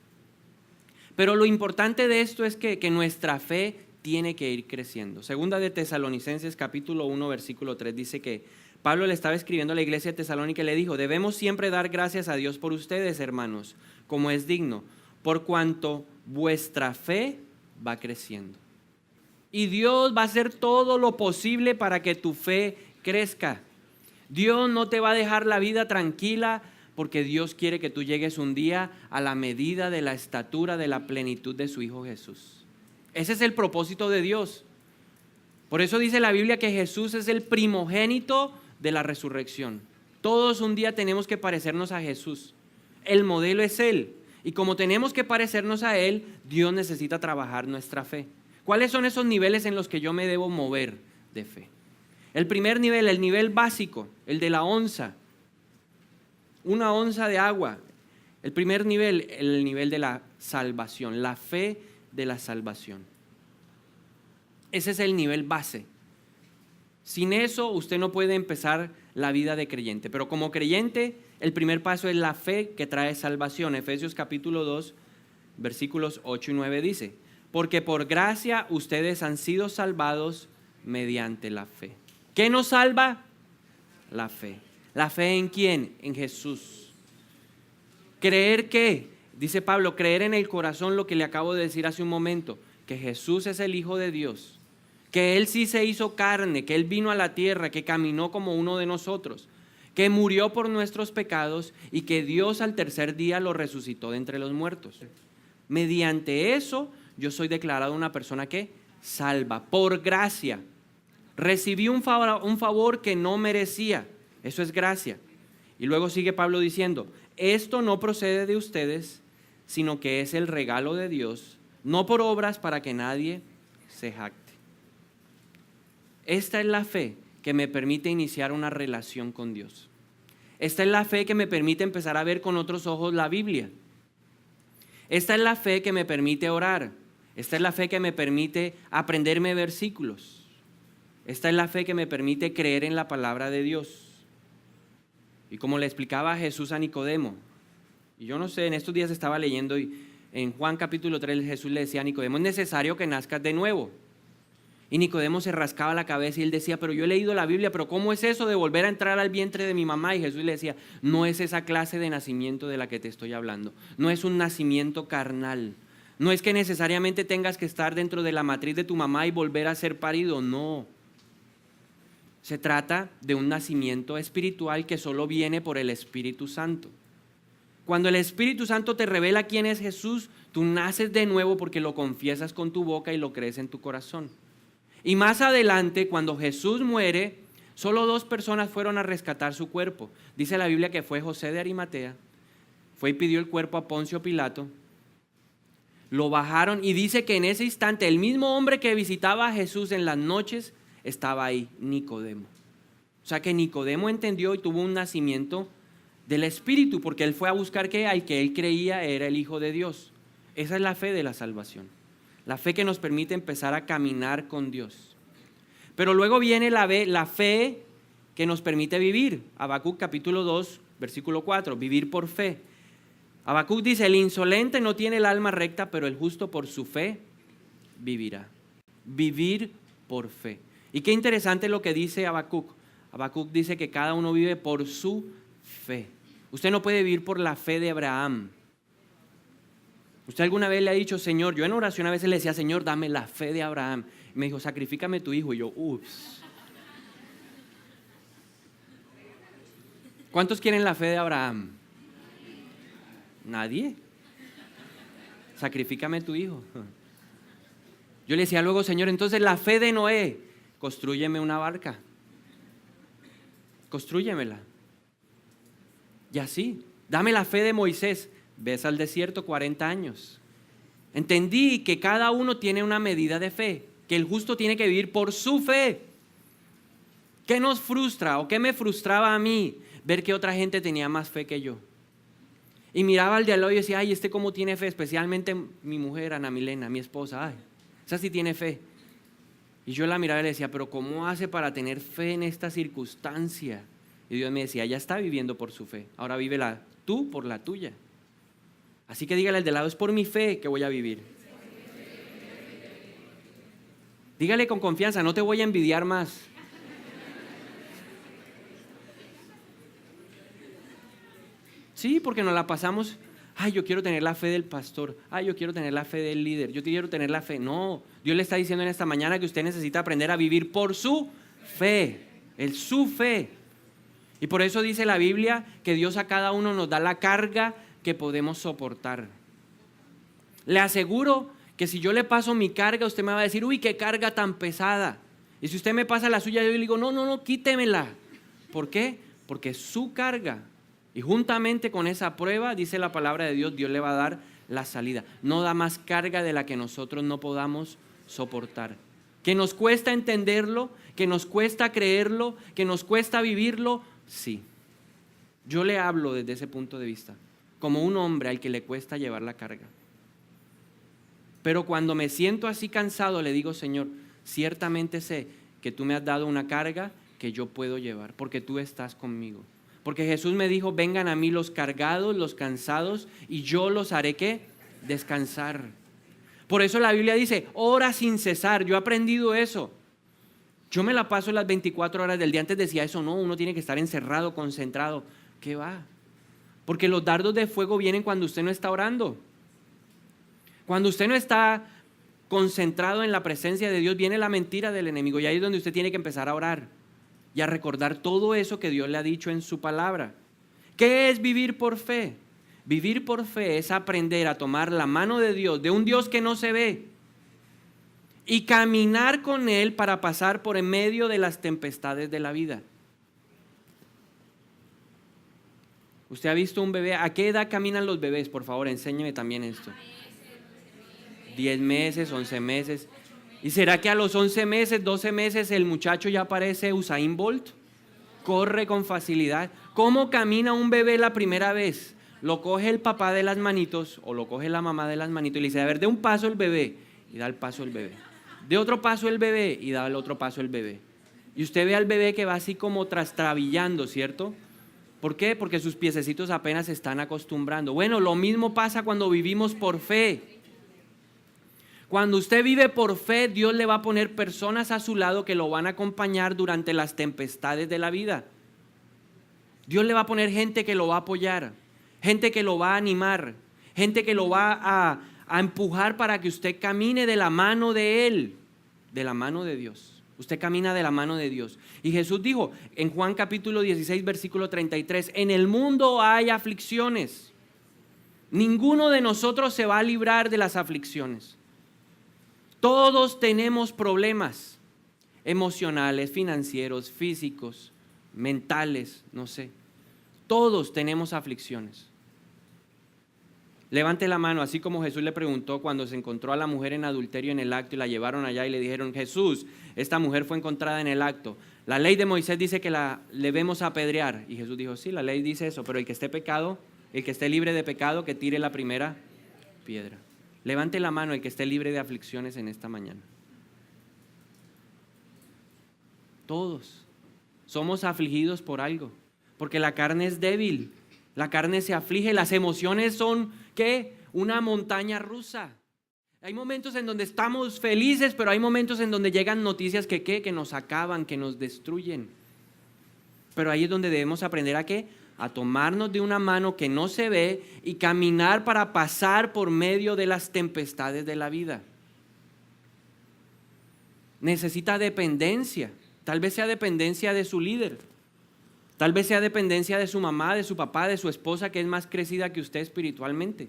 Pero lo importante de esto es que nuestra fe tiene que ir creciendo. Segunda de Tesalonicenses capítulo 1 versículo 3 dice que Pablo le estaba escribiendo a la iglesia de Tesalónica y le dijo: debemos siempre dar gracias a Dios por ustedes, hermanos, como es digno, por cuanto vuestra fe va creciendo. Y Dios va a hacer todo lo posible para que tu fe crezca. Dios no te va a dejar la vida tranquila, porque Dios quiere que tú llegues un día a la medida de la estatura de la plenitud de su Hijo Jesús. Ese es el propósito de Dios. Por eso dice la Biblia que Jesús es el primogénito de la resurrección. Todos un día tenemos que parecernos a Jesús. El modelo es Él. Y como tenemos que parecernos a Él, Dios necesita trabajar nuestra fe. ¿Cuáles son esos niveles en los que yo me debo mover de fe? El primer nivel, el nivel básico, el de la onza. Una onza de agua. El primer nivel, el nivel de la salvación, la fe de la salvación. Ese es el nivel base. Sin eso usted no puede empezar la vida de creyente. Pero como creyente, el primer paso es la fe que trae salvación. Efesios capítulo 2, versículos 8 y 9 dice: porque por gracia ustedes han sido salvados mediante la fe. ¿Qué nos salva? La fe. ¿La fe en quién? En Jesús. ¿Creer qué? Dice Pablo, creer en el corazón lo que le acabo de decir hace un momento, que Jesús es el Hijo de Dios, que Él sí se hizo carne, que Él vino a la tierra, que caminó como uno de nosotros, que murió por nuestros pecados y que Dios al tercer día lo resucitó de entre los muertos. Mediante eso yo soy declarado una persona que salva, por gracia. Recibí un favor que no merecía, eso es gracia. Y luego sigue Pablo diciendo, esto no procede de ustedes, sino que es el regalo de Dios, no por obras para que nadie se jacte. Esta es la fe que me permite iniciar una relación con Dios. Esta es la fe que me permite empezar a ver con otros ojos la Biblia. Esta es la fe que me permite orar. Esta es la fe que me permite aprenderme versículos. Esta es la fe que me permite creer en la palabra de Dios. Y como le explicaba Jesús a Nicodemo, y yo no sé, en estos días estaba leyendo y en Juan capítulo 3 Jesús le decía a Nicodemo, es necesario que nazcas de nuevo. Y Nicodemo se rascaba la cabeza y él decía, pero yo he leído la Biblia, pero ¿cómo es eso de volver a entrar al vientre de mi mamá? Y Jesús le decía, no es esa clase de nacimiento de la que te estoy hablando. No es un nacimiento carnal. No es que necesariamente tengas que estar dentro de la matriz de tu mamá y volver a ser parido, no. Se trata de un nacimiento espiritual que solo viene por el Espíritu Santo. Cuando el Espíritu Santo te revela quién es Jesús, tú naces de nuevo porque lo confiesas con tu boca y lo crees en tu corazón. Y más adelante, cuando Jesús muere, solo 2 personas fueron a rescatar su cuerpo. Dice la Biblia que fue José de Arimatea, fue y pidió el cuerpo a Poncio Pilato, lo bajaron y dice que en ese instante el mismo hombre que visitaba a Jesús en las noches estaba ahí, Nicodemo. O sea que Nicodemo entendió y tuvo un nacimiento del Espíritu, porque él fue a buscar que al que él creía era el Hijo de Dios. Esa es la fe de la salvación. La fe que nos permite empezar a caminar con Dios. Pero luego viene la fe que nos permite vivir. Habacuc capítulo 2, versículo 4, vivir por fe. Habacuc dice, el insolente no tiene el alma recta, pero el justo por su fe vivirá. Vivir por fe. Y qué interesante lo que dice Habacuc. Habacuc dice que cada uno vive por su fe. Usted no puede vivir por la fe de Abraham. Usted alguna vez le ha dicho, Señor, yo en oración a veces le decía, Señor, dame la fe de Abraham. Y me dijo, sacrifícame tu hijo. Y yo, ups. ¿Cuántos quieren la fe de Abraham? Nadie. Sacrifícame tu hijo. Yo le decía luego, Señor, entonces la fe de Noé, constrúyeme una barca. Constrúyemela. Y así, dame la fe de Moisés. Ves al desierto 40 años. Entendí que cada uno tiene una medida de fe, que el justo tiene que vivir por su fe. ¿Qué nos frustra o qué me frustraba a mí? Ver que otra gente tenía más fe que yo. Y miraba al de al lado y decía, ay, cómo tiene fe, especialmente mi mujer, Ana Milena, mi esposa, ay, esa sí tiene fe. Y yo la miraba y le decía, pero ¿cómo hace para tener fe en esta circunstancia? Y Dios me decía, ya está viviendo por su fe, ahora vívela tú por la tuya. Así que dígale al de lado, es por mi fe que voy a vivir. Dígale con confianza, no te voy a envidiar más. Sí, porque nos la pasamos, ay, yo quiero tener la fe del pastor, ay, yo quiero tener la fe del líder, yo quiero tener la fe. No, Dios le está diciendo en esta mañana que usted necesita aprender a vivir por su fe, su fe. Y por eso dice la Biblia que Dios a cada uno nos da la carga que podemos soportar. Le aseguro que si yo le paso mi carga, usted me va a decir, uy, qué carga tan pesada. Y si usted me pasa la suya, yo le digo, no, quítemela. ¿Por qué? Porque su carga Y juntamente con esa prueba, dice la palabra de Dios, Dios le va a dar la salida. No da más carga de la que nosotros no podamos soportar. ¿Que nos cuesta entenderlo? ¿Que nos cuesta creerlo? ¿Que nos cuesta vivirlo? Sí. Yo le hablo desde ese punto de vista, como un hombre al que le cuesta llevar la carga. Pero cuando me siento así cansado, le digo, Señor, ciertamente sé que tú me has dado una carga que yo puedo llevar, porque tú estás conmigo. Porque Jesús me dijo, vengan a mí los cargados, los cansados, y yo los haré, ¿qué? Descansar. Por eso la Biblia dice, ora sin cesar. Yo he aprendido eso. Yo me la paso las 24 horas del día. Antes decía eso, no, uno tiene que estar encerrado, concentrado. ¿Qué va? Porque los dardos de fuego vienen cuando usted no está orando. Cuando usted no está concentrado en la presencia de Dios, viene la mentira del enemigo. Y ahí es donde usted tiene que empezar a orar y a recordar todo eso que Dios le ha dicho en su palabra. ¿Qué es vivir por fe? Vivir por fe es aprender a tomar la mano de Dios, de un Dios que no se ve, y caminar con Él para pasar por en medio de las tempestades de la vida. ¿Usted ha visto un bebé? ¿A qué edad caminan los bebés? Por favor, enséñeme también esto. 10 meses, 11 meses. ¿Y será que a los 11 meses, 12 meses el muchacho ya parece Usain Bolt? Corre con facilidad. ¿Cómo camina un bebé la primera vez? Lo coge el papá de las manitos o lo coge la mamá de las manitos y le dice, a ver, dé un paso el bebé, y da el paso el bebé. De otro paso el bebé y da el otro paso el bebé. Y usted ve al bebé que va así como trastrabillando, ¿cierto? ¿Por qué? Porque sus piececitos apenas se están acostumbrando. Bueno, lo mismo pasa cuando vivimos por fe. Cuando usted vive por fe, Dios le va a poner personas a su lado que lo van a acompañar durante las tempestades de la vida. Dios le va a poner gente que lo va a apoyar, gente que lo va a animar, gente que lo va a empujar para que usted camine de la mano de Él, de la mano de Dios. Usted camina de la mano de Dios. Y Jesús dijo en Juan capítulo 16, versículo 33, en el mundo hay aflicciones. Ninguno de nosotros se va a librar de las aflicciones. Todos tenemos problemas emocionales, financieros, físicos, mentales, no sé. Todos tenemos aflicciones. Levante la mano, así como Jesús le preguntó cuando se encontró a la mujer en adulterio en el acto y la llevaron allá y le dijeron, Jesús, esta mujer fue encontrada en el acto. La ley de Moisés dice que la debemos apedrear. Y Jesús dijo, sí, la ley dice eso, pero el que esté libre de pecado, que tire la primera piedra. Levante la mano el que esté libre de aflicciones en esta mañana. Todos somos afligidos por algo, porque la carne es débil, la carne se aflige, las emociones son, ¿qué? Una montaña rusa. Hay momentos en donde estamos felices, pero hay momentos en donde llegan noticias que nos acaban, que nos destruyen. Pero ahí es donde debemos aprender a ¿qué? A tomarnos de una mano que no se ve y caminar para pasar por medio de las tempestades de la vida. Necesita dependencia, tal vez sea dependencia de su líder, tal vez sea dependencia de su mamá, de su papá, de su esposa que es más crecida que usted espiritualmente,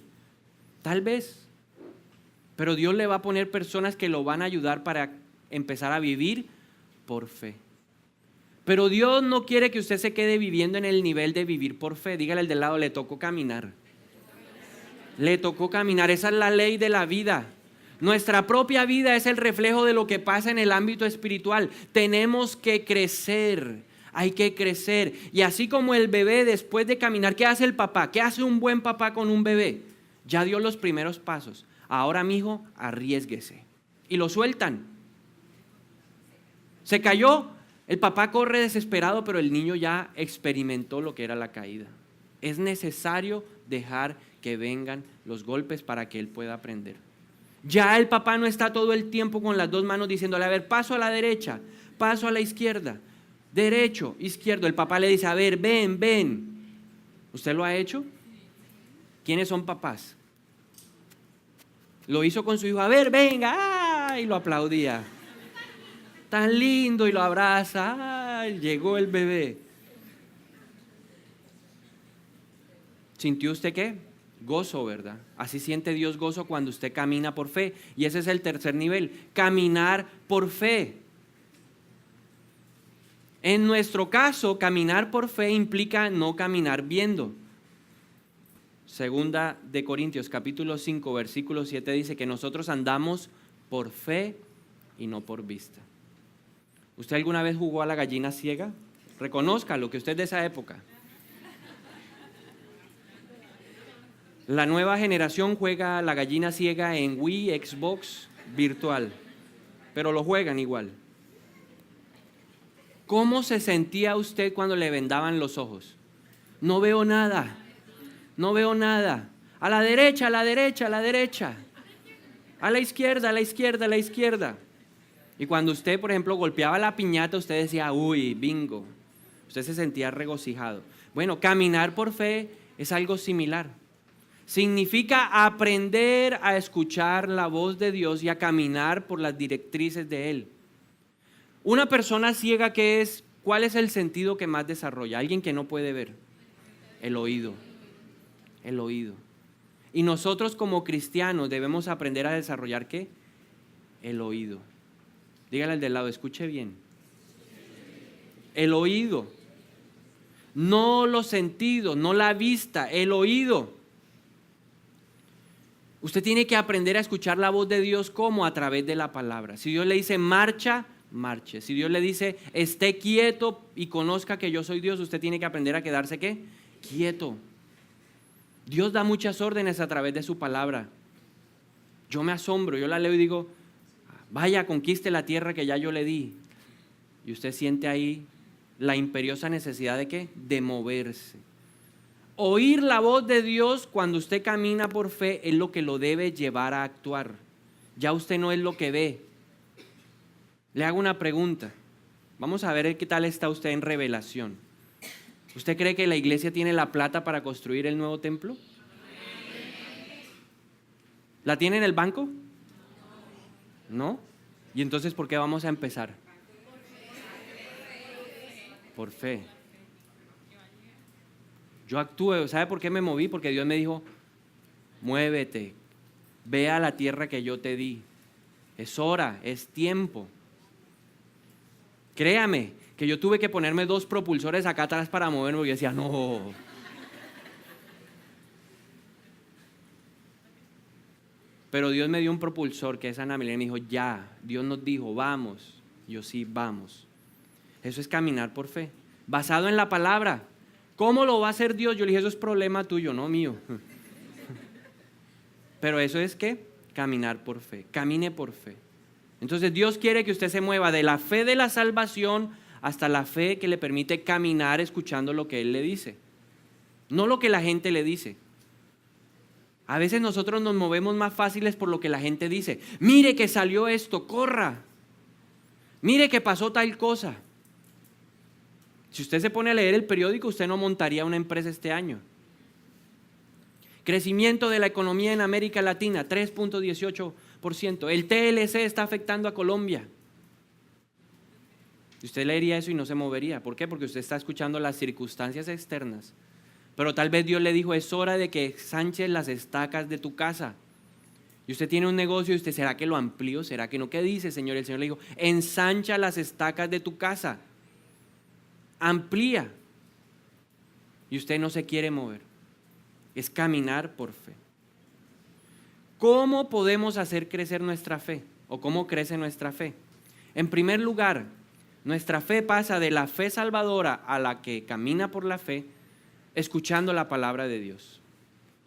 tal vez. Pero Dios le va a poner personas que lo van a ayudar para empezar a vivir por fe. Pero Dios no quiere que usted se quede viviendo en el nivel de vivir por fe. Dígale al del lado, le tocó caminar. Le tocó caminar, esa es la ley de la vida. Nuestra propia vida es el reflejo de lo que pasa en el ámbito espiritual. Tenemos que crecer, hay que crecer. Y así como el bebé después de caminar, ¿qué hace el papá? ¿Qué hace un buen papá con un bebé? Ya dio los primeros pasos. Ahora, mijo, arriésguese. Y lo sueltan. Se cayó. El papá corre desesperado, pero el niño ya experimentó lo que era la caída. Es necesario dejar que vengan los golpes para que él pueda aprender. Ya el papá no está todo el tiempo con las dos manos diciéndole, a ver, paso a la derecha, paso a la izquierda, derecho, izquierdo. El papá le dice, a ver, ven, ven. ¿Usted lo ha hecho? ¿Quiénes son papás? Lo hizo con su hijo, a ver, venga, ¡ay! Y lo aplaudía. Tan lindo, y lo abraza, ¡ay! Llegó el bebé. ¿Sintió usted qué? Gozo, ¿verdad? Así siente Dios gozo cuando usted camina por fe. Y ese es el tercer nivel, caminar por fe. En nuestro caso, caminar por fe implica no caminar viendo. Segunda de Corintios, capítulo 5, versículo 7 dice que nosotros andamos por fe y no por vista. ¿Usted alguna vez jugó a la gallina ciega? Reconózcalo, que usted es de esa época. La nueva generación juega a la gallina ciega en Wii, Xbox, virtual, pero lo juegan igual. ¿Cómo se sentía usted cuando le vendaban los ojos? No veo nada, no veo nada. A la derecha, a la derecha, a la derecha. A la izquierda, a la izquierda, a la izquierda. Y cuando usted, por ejemplo, golpeaba la piñata, usted decía, uy, bingo. Usted se sentía regocijado. Bueno, caminar por fe es algo similar. Significa aprender a escuchar la voz de Dios y a caminar por las directrices de Él. Una persona ciega, ¿cuál es el sentido que más desarrolla? Alguien que no puede ver. El oído. El oído. Y nosotros como cristianos debemos aprender a desarrollar ¿qué? El oído. Dígale al del lado, escuche bien. El oído. No los sentidos, no la vista, el oído. Usted tiene que aprender a escuchar la voz de Dios como a través de la palabra. Si Dios le dice marcha, marche. Si Dios le dice esté quieto y conozca que yo soy Dios, usted tiene que aprender a quedarse ¿qué? Quieto. Dios da muchas órdenes a través de su palabra. Yo me asombro, yo la leo y digo, vaya, conquiste la tierra que ya yo le di. Y usted siente ahí la imperiosa necesidad de ¿qué? De moverse. Oír la voz de Dios cuando usted camina por fe es lo que lo debe llevar a actuar. Ya usted no es lo que ve. Le hago una pregunta. Vamos a ver qué tal está usted en revelación. ¿Usted cree que la iglesia tiene la plata para construir el nuevo templo? ¿La tiene en el banco? ¿No? ¿Y entonces por qué vamos a empezar? Por fe. Yo actúe, ¿sabe por qué me moví? Porque Dios me dijo, muévete, ve a la tierra que yo te di. Es hora, es tiempo. Créame, que yo tuve que ponerme 2 propulsores acá atrás para moverme, porque yo decía, no. Pero Dios me dio un propulsor, que es Ana Milena, y me dijo, ya, Dios nos dijo, vamos. Yo sí, vamos. Eso es caminar por fe, basado en la palabra. ¿Cómo lo va a hacer Dios? Yo le dije, eso es problema tuyo, no mío. Pero eso es ¿qué? Caminar por fe, camine por fe. Entonces Dios quiere que usted se mueva de la fe de la salvación hasta la fe que le permite caminar escuchando lo que Él le dice. No lo que la gente le dice. A veces nosotros nos movemos más fáciles por lo que la gente dice. Mire que salió esto, corra. Mire que pasó tal cosa. Si usted se pone a leer el periódico, usted no montaría una empresa este año. Crecimiento de la economía en América Latina, 3.18%. El TLC está afectando a Colombia. Usted leería eso y no se movería. ¿Por qué? Porque usted está escuchando las circunstancias externas. Pero tal vez Dios le dijo, es hora de que ensanches las estacas de tu casa. Y usted tiene un negocio y usted, ¿será que lo amplío? ¿Será que no? ¿Qué dice, Señor? El Señor le dijo, ensancha las estacas de tu casa. Amplía. Y usted no se quiere mover. Es caminar por fe. ¿Cómo podemos hacer crecer nuestra fe? ¿O cómo crece nuestra fe? En primer lugar, nuestra fe pasa de la fe salvadora a la que camina por la fe, escuchando la palabra de Dios.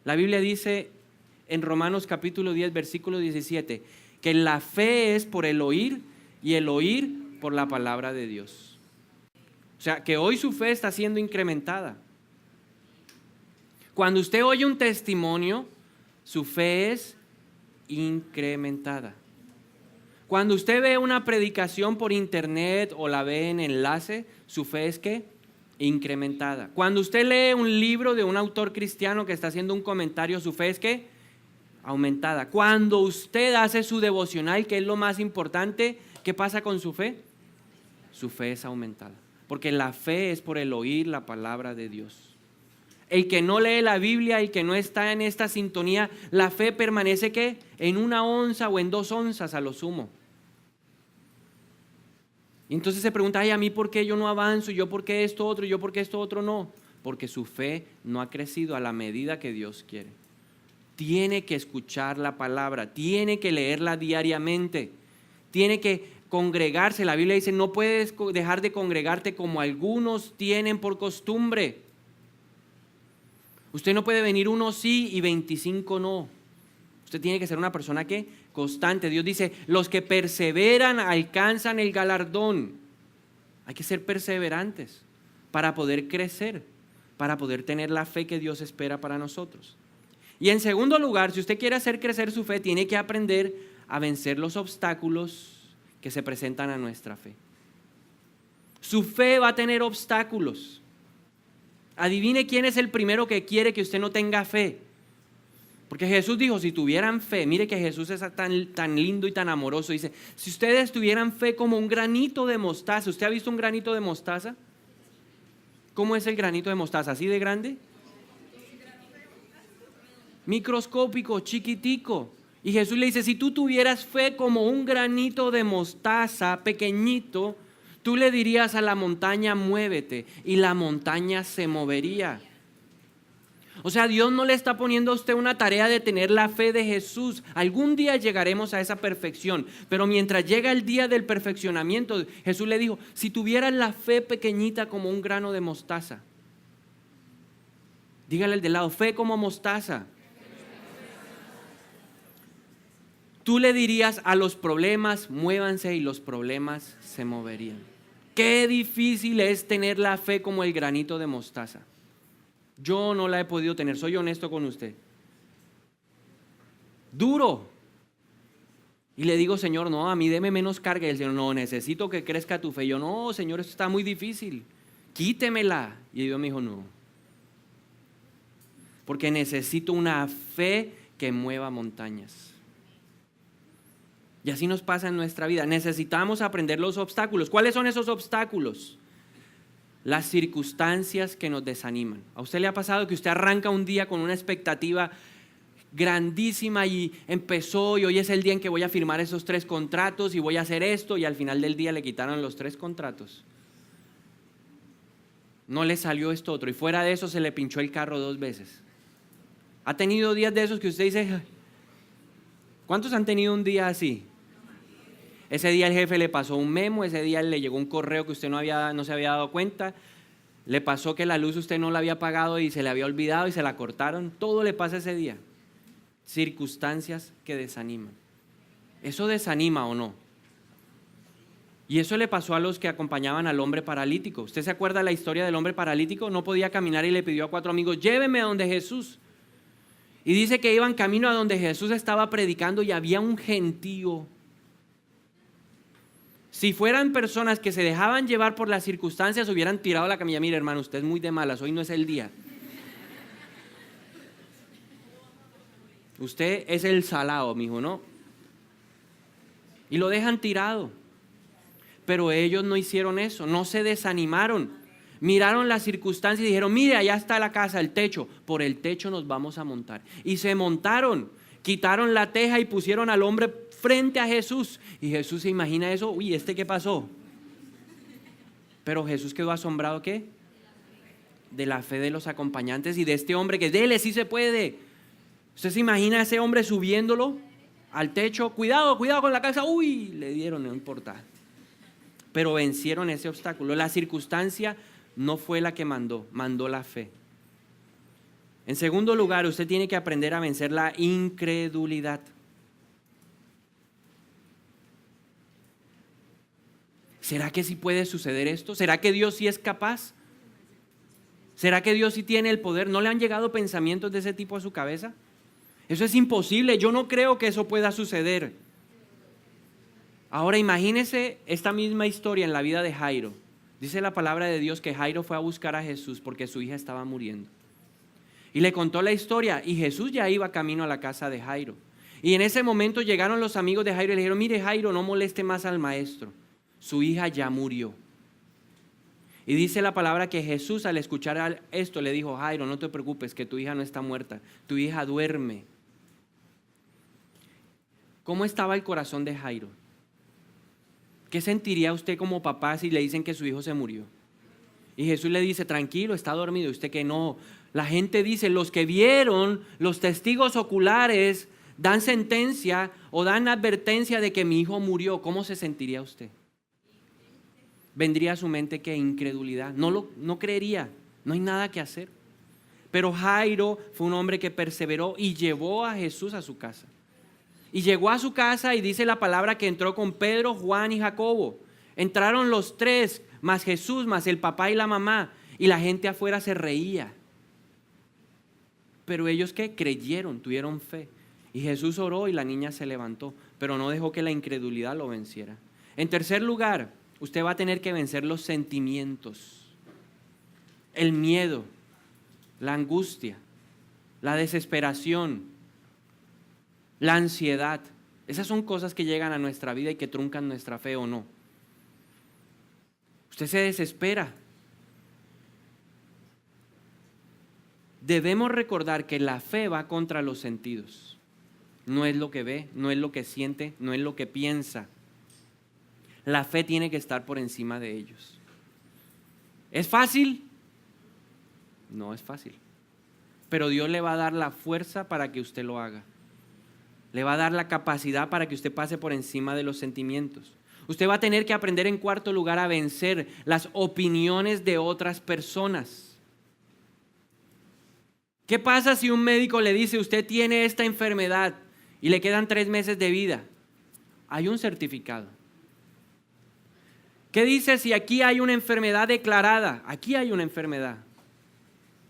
La Biblia dice en Romanos capítulo 10, versículo 17, que la fe es por el oír y el oír por la palabra de Dios. O sea, que hoy su fe está siendo incrementada. Cuando usted oye un testimonio, su fe es incrementada. Cuando usted ve una predicación por internet o la ve en enlace, su fe es ¿qué? Incrementada. Cuando usted lee un libro de un autor cristiano que está haciendo un comentario, su fe es ¿qué? Aumentada. Cuando usted hace su devocional, que es lo más importante, ¿qué pasa con su fe? Su fe es aumentada. Porque la fe es por el oír la palabra de Dios. El que no lee la Biblia, el que no está en esta sintonía, la fe permanece ¿qué? En 1 onza o en 2 onzas a lo sumo. Y entonces se pregunta, ay, a mí por qué yo no avanzo, yo por qué esto otro, yo por qué esto otro no. Porque su fe no ha crecido a la medida que Dios quiere. Tiene que escuchar la palabra, tiene que leerla diariamente, tiene que congregarse. La Biblia dice, no puedes dejar de congregarte como algunos tienen por costumbre. Usted no puede venir uno sí y 25 no. Usted tiene que ser una persona que constante. Dios dice, los que perseveran alcanzan el galardón. Hay que ser perseverantes para poder crecer, para poder tener la fe que Dios espera para nosotros. Y en segundo lugar, si usted quiere hacer crecer su fe, tiene que aprender a vencer los obstáculos que se presentan a nuestra fe. Su fe va a tener obstáculos. Adivine quién es el primero que quiere que usted no tenga fe. Porque Jesús dijo, si tuvieran fe, mire que Jesús es tan lindo y tan amoroso. Dice, si ustedes tuvieran fe como un granito de mostaza. ¿Usted ha visto un granito de mostaza? ¿Cómo es el granito de mostaza? ¿Así de grande? Microscópico, chiquitico. Y Jesús le dice, si tú tuvieras fe como un granito de mostaza, pequeñito, tú le dirías a la montaña, muévete, y la montaña se movería. O sea, Dios no le está poniendo a usted una tarea de tener la fe de Jesús. Algún día llegaremos a esa perfección, pero mientras llega el día del perfeccionamiento, Jesús le dijo, si tuvieras la fe pequeñita como un grano de mostaza, dígale al de lado, fe como mostaza. Tú le dirías a los problemas, muévanse, y los problemas se moverían. Qué difícil es tener la fe como el granito de mostaza. Yo no la he podido tener, soy honesto con usted. Duro. Y le digo, Señor, no, a mí deme menos carga. Y el Señor, no, necesito que crezca tu fe. Y yo, no, Señor, esto está muy difícil. Quítemela. Y Dios me dijo, no. Porque necesito una fe que mueva montañas. Y así nos pasa en nuestra vida. Necesitamos aprender los obstáculos. ¿Cuáles son esos obstáculos? Las circunstancias que nos desaniman. ¿A usted le ha pasado que usted arranca un día con una expectativa grandísima y empezó y hoy es el día en que voy a firmar esos 3 contratos y voy a hacer esto, y al final del día le quitaron los 3 contratos? No le salió esto otro, y fuera de eso se le pinchó el carro 2 veces. ¿Ha tenido días de esos que usted dice, cuántos han tenido un día así? Ese día el jefe le pasó un memo, ese día le llegó un correo que usted no se había dado cuenta, le pasó que la luz usted no la había pagado y se le había olvidado y se la cortaron. Todo le pasa ese día. Circunstancias que desaniman. ¿Eso desanima o no? Y eso le pasó a los que acompañaban al hombre paralítico. ¿Usted se acuerda la historia del hombre paralítico? No podía caminar y le pidió a 4 amigos, lléveme a donde Jesús. Y dice que iban camino a donde Jesús estaba predicando y había un gentío. Si fueran personas que se dejaban llevar por las circunstancias, hubieran tirado la camilla. Mire, hermano, usted es muy de malas, hoy no es el día. Usted es el salado, mijo, ¿no? Y lo dejan tirado. Pero ellos no hicieron eso, no se desanimaron. Miraron las circunstancias y dijeron, mire, allá está la casa, el techo. Por el techo nos vamos a montar. Y se montaron, quitaron la teja y pusieron al hombre frente a Jesús. Y Jesús se imagina eso, uy, ¿este qué pasó? Pero Jesús quedó asombrado, ¿qué? De la fe de los acompañantes y de este hombre que dele, sí se puede. ¿Usted se imagina a ese hombre subiéndolo al techo? Cuidado, cuidado con la casa. Uy, le dieron, no importa. Pero vencieron ese obstáculo. La circunstancia no fue la que mandó la fe. En segundo lugar, usted tiene que aprender a vencer la incredulidad. ¿Será que sí puede suceder esto? ¿Será que Dios sí es capaz? ¿Será que Dios sí tiene el poder? ¿No le han llegado pensamientos de ese tipo a su cabeza? Eso es imposible, yo no creo que eso pueda suceder. Ahora imagínese esta misma historia en la vida de Jairo. Dice la palabra de Dios que Jairo fue a buscar a Jesús porque su hija estaba muriendo. Y le contó la historia y Jesús ya iba camino a la casa de Jairo. Y en ese momento llegaron los amigos de Jairo y le dijeron, mire Jairo, no moleste más al maestro. Su hija ya murió. Y dice la palabra que Jesús al escuchar esto le dijo, Jairo, no te preocupes, que tu hija no está muerta, tu hija duerme. ¿Cómo estaba el corazón de Jairo? ¿Qué sentiría usted como papá si le dicen que su hijo se murió? Y Jesús le dice, tranquilo, está dormido. Y usted que no. La gente dice, los que vieron, los testigos oculares, dan sentencia o dan advertencia de que mi hijo murió. ¿Cómo se sentiría usted? Vendría a su mente que incredulidad. No creería, no hay nada que hacer. Pero Jairo fue un hombre que perseveró y llevó a Jesús a su casa. Y llegó a su casa y dice la palabra que entró con Pedro, Juan y Jacobo. Entraron los tres, más Jesús, más el papá y la mamá. Y la gente afuera se reía. Pero ellos ¿qué? Creyeron, tuvieron fe. Y Jesús oró y la niña se levantó. Pero no dejó que la incredulidad lo venciera. En tercer lugar, usted va a tener que vencer los sentimientos. El miedo, la angustia, la desesperación, la ansiedad. Esas son cosas que llegan a nuestra vida y que truncan nuestra fe o no. Usted se desespera. Debemos recordar que la fe va contra los sentidos. No es lo que ve, no es lo que siente, no es lo que piensa. La fe tiene que estar por encima de ellos. ¿Es fácil? No es fácil. Pero Dios le va a dar la fuerza para que usted lo haga. Le va a dar la capacidad para que usted pase por encima de los sentimientos. Usted va a tener que aprender en cuarto lugar a vencer las opiniones de otras personas. ¿Qué pasa si un médico le dice usted tiene esta enfermedad y le quedan 3 meses de vida? Hay un certificado. ¿Qué dice si aquí hay una enfermedad declarada? Aquí hay una enfermedad.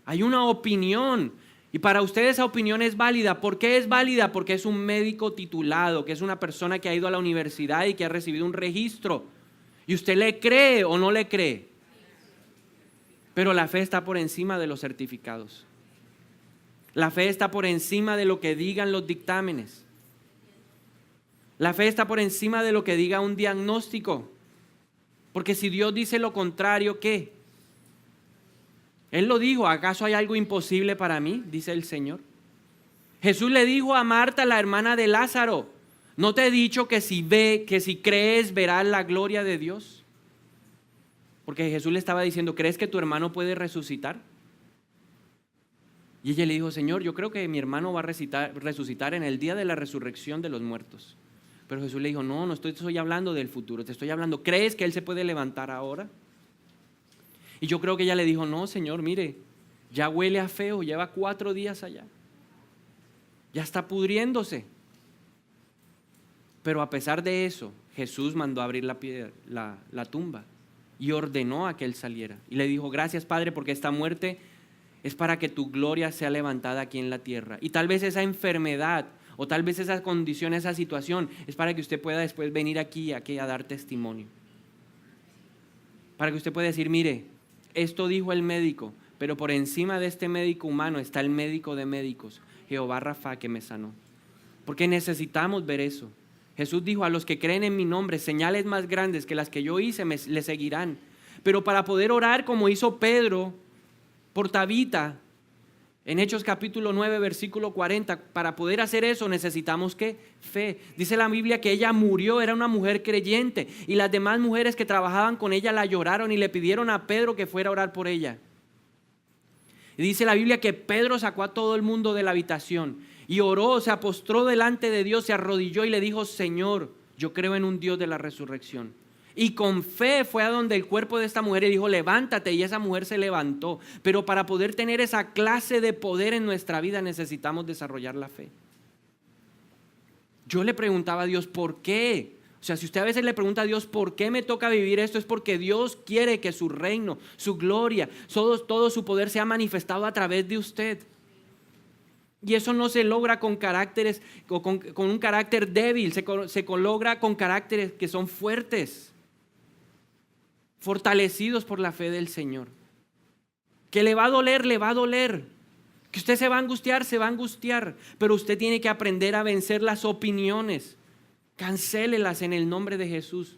Hay una opinión. Y para usted esa opinión es válida. ¿Por qué es válida? Porque es un médico titulado, que es una persona que ha ido a la universidad y que ha recibido un registro. ¿Y usted le cree o no le cree? Pero la fe está por encima de los certificados. La fe está por encima de lo que digan los dictámenes. La fe está por encima de lo que diga un diagnóstico. Porque si Dios dice lo contrario, ¿qué? Él lo dijo, ¿acaso hay algo imposible para mí? Dice el Señor. Jesús le dijo a Marta, la hermana de Lázaro, ¿no te he dicho que si crees verás la gloria de Dios? Porque Jesús le estaba diciendo, ¿crees que tu hermano puede resucitar? Y ella le dijo, Señor, yo creo que mi hermano va a resucitar en el día de la resurrección de los muertos. Pero Jesús le dijo, no estoy hablando del futuro, te estoy hablando, ¿crees que él se puede levantar ahora? Y yo creo que ella le dijo, no, Señor, mire, ya huele a feo, lleva 4 días allá. Ya está pudriéndose. Pero a pesar de eso, Jesús mandó a abrir la tumba y ordenó a que él saliera. Y le dijo, gracias, Padre, porque esta muerte es para que tu gloria sea levantada aquí en la tierra. Y tal vez esa enfermedad o tal vez esa condición, esa situación, es para que usted pueda después venir aquí a dar testimonio. Para que usted pueda decir, mire, esto dijo el médico, pero por encima de este médico humano está el médico de médicos, Jehová Rafa, que me sanó. Porque necesitamos ver eso. Jesús dijo, a los que creen en mi nombre, señales más grandes que las que yo hice le seguirán. Pero para poder orar como hizo Pedro por Tabita, en Hechos capítulo 9, versículo 40, para poder hacer eso necesitamos ¿qué? Fe. Dice la Biblia que ella murió, era una mujer creyente, y las demás mujeres que trabajaban con ella la lloraron y le pidieron a Pedro que fuera a orar por ella. Y dice la Biblia que Pedro sacó a todo el mundo de la habitación y oró, se postró delante de Dios, se arrodilló y le dijo, Señor, yo creo en un Dios de la resurrección. Y con fe fue a donde el cuerpo de esta mujer y dijo, levántate, y esa mujer se levantó. Pero para poder tener esa clase de poder en nuestra vida necesitamos desarrollar la fe. Yo le preguntaba a Dios, ¿por qué? O sea, si usted a veces le pregunta a Dios, ¿por qué me toca vivir esto? Es porque Dios quiere que su reino, su gloria, todo su poder sea manifestado a través de usted. Y eso no se logra con caracteres, con un carácter débil, se logra con caracteres que son fuertes, fortalecidos por la fe del Señor. Que le va a doler. Que usted se va a angustiar, pero usted tiene que aprender a vencer las opiniones. Cancélelas en el nombre de Jesús.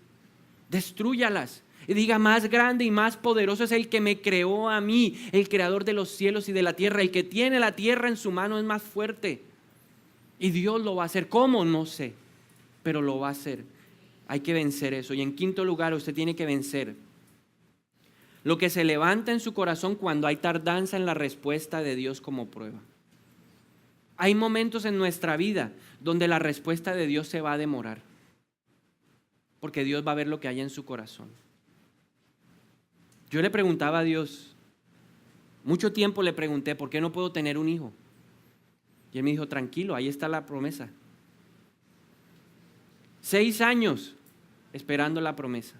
Destrúyalas. Y diga, más grande y más poderoso es el que me creó a mí, el creador de los cielos y de la tierra. El que tiene la tierra en su mano es más fuerte. Y Dios lo va a hacer. ¿Cómo? No sé, pero lo va a hacer. Hay que vencer eso. Y en quinto lugar, usted tiene que vencer lo que se levanta en su corazón cuando hay tardanza en la respuesta de Dios como prueba. Hay momentos en nuestra vida donde la respuesta de Dios se va a demorar, porque Dios va a ver lo que hay en su corazón. Yo le preguntaba a Dios, mucho tiempo le pregunté, ¿por qué no puedo tener un hijo? Y Él me dijo, tranquilo, ahí está la promesa. 6 años esperando la promesa.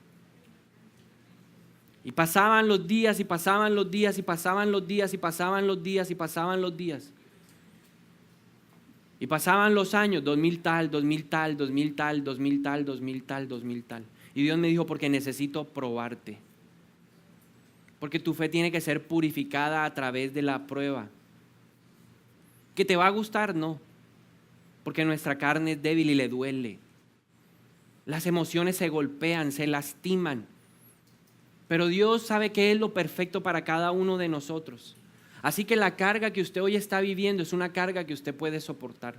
Y pasaban los días, y pasaban los días, y pasaban los días, y pasaban los días, y pasaban los días. Y pasaban los años, 2000 tal, 2000 tal, 2000 tal, 2000 tal, 2000 tal, 2000 tal. Y Dios me dijo, porque necesito probarte. Porque tu fe tiene que ser purificada a través de la prueba. ¿Que te va a gustar? No. Porque nuestra carne es débil y le duele. Las emociones se golpean, se lastiman. Pero Dios sabe que es lo perfecto para cada uno de nosotros. Así que la carga que usted hoy está viviendo es una carga que usted puede soportar.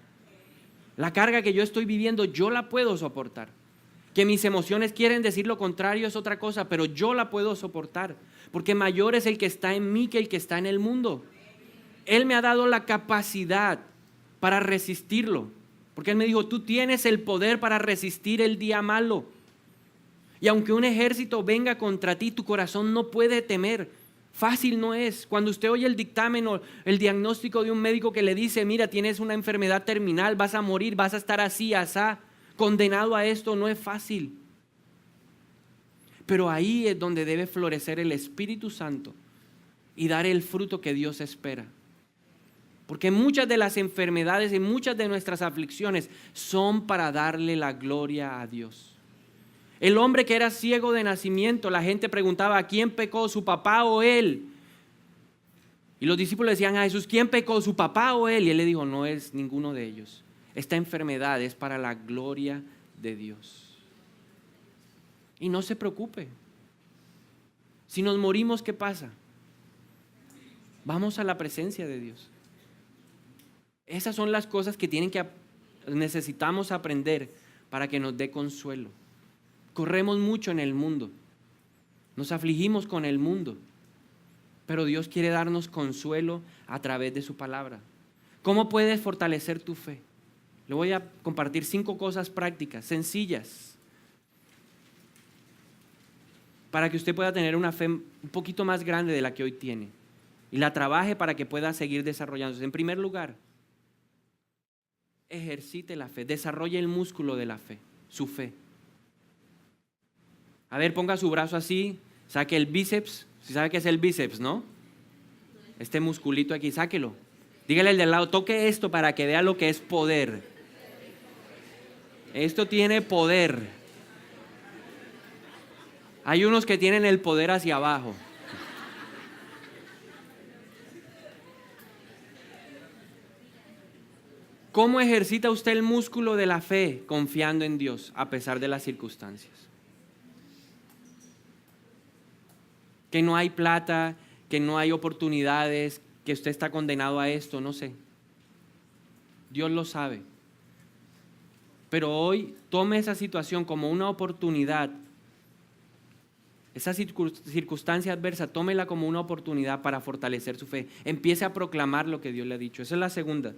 La carga que yo estoy viviendo, yo la puedo soportar. Que mis emociones quieren decir lo contrario es otra cosa, pero yo la puedo soportar. Porque mayor es el que está en mí que el que está en el mundo. Él me ha dado la capacidad para resistirlo. Porque Él me dijo, tú tienes el poder para resistir el día malo. Y aunque un ejército venga contra ti, tu corazón no puede temer. Fácil no es. Cuando usted oye el dictamen o el diagnóstico de un médico que le dice, mira, tienes una enfermedad terminal, vas a morir, vas a estar así, asá, condenado a esto, no es fácil. Pero ahí es donde debe florecer el Espíritu Santo y dar el fruto que Dios espera. Porque muchas de las enfermedades y muchas de nuestras aflicciones son para darle la gloria a Dios. El hombre que era ciego de nacimiento, la gente preguntaba, ¿a quién pecó, su papá o él? Y los discípulos decían a Jesús, ¿quién pecó, su papá o él? Y Él le dijo, no es ninguno de ellos. Esta enfermedad es para la gloria de Dios. Y no se preocupe. Si nos morimos, ¿qué pasa? Vamos a la presencia de Dios. Esas son las cosas que necesitamos aprender para que nos dé consuelo. Corremos mucho en el mundo, nos afligimos con el mundo, pero Dios quiere darnos consuelo a través de su palabra. ¿Cómo puedes fortalecer tu fe? Le voy a compartir 5 cosas prácticas, sencillas, para que usted pueda tener una fe un poquito más grande de la que hoy tiene y la trabaje para que pueda seguir desarrollándose. En primer lugar, ejercite la fe, desarrolle el músculo de la fe, su fe. A ver, ponga su brazo así, saque el bíceps. Si sabe qué es el bíceps, ¿no? Este musculito aquí, sáquelo. Dígale al de al lado, toque esto para que vea lo que es poder. Esto tiene poder. Hay unos que tienen el poder hacia abajo. ¿Cómo ejercita usted el músculo de la fe? Confiando en Dios a pesar de las circunstancias. Que no hay plata, que no hay oportunidades, que usted está condenado a esto, no sé. Dios lo sabe. Pero hoy tome esa situación como una oportunidad. Esa circunstancia adversa, tómela como una oportunidad para fortalecer su fe. Empiece a proclamar lo que Dios le ha dicho. Esa es la segunda.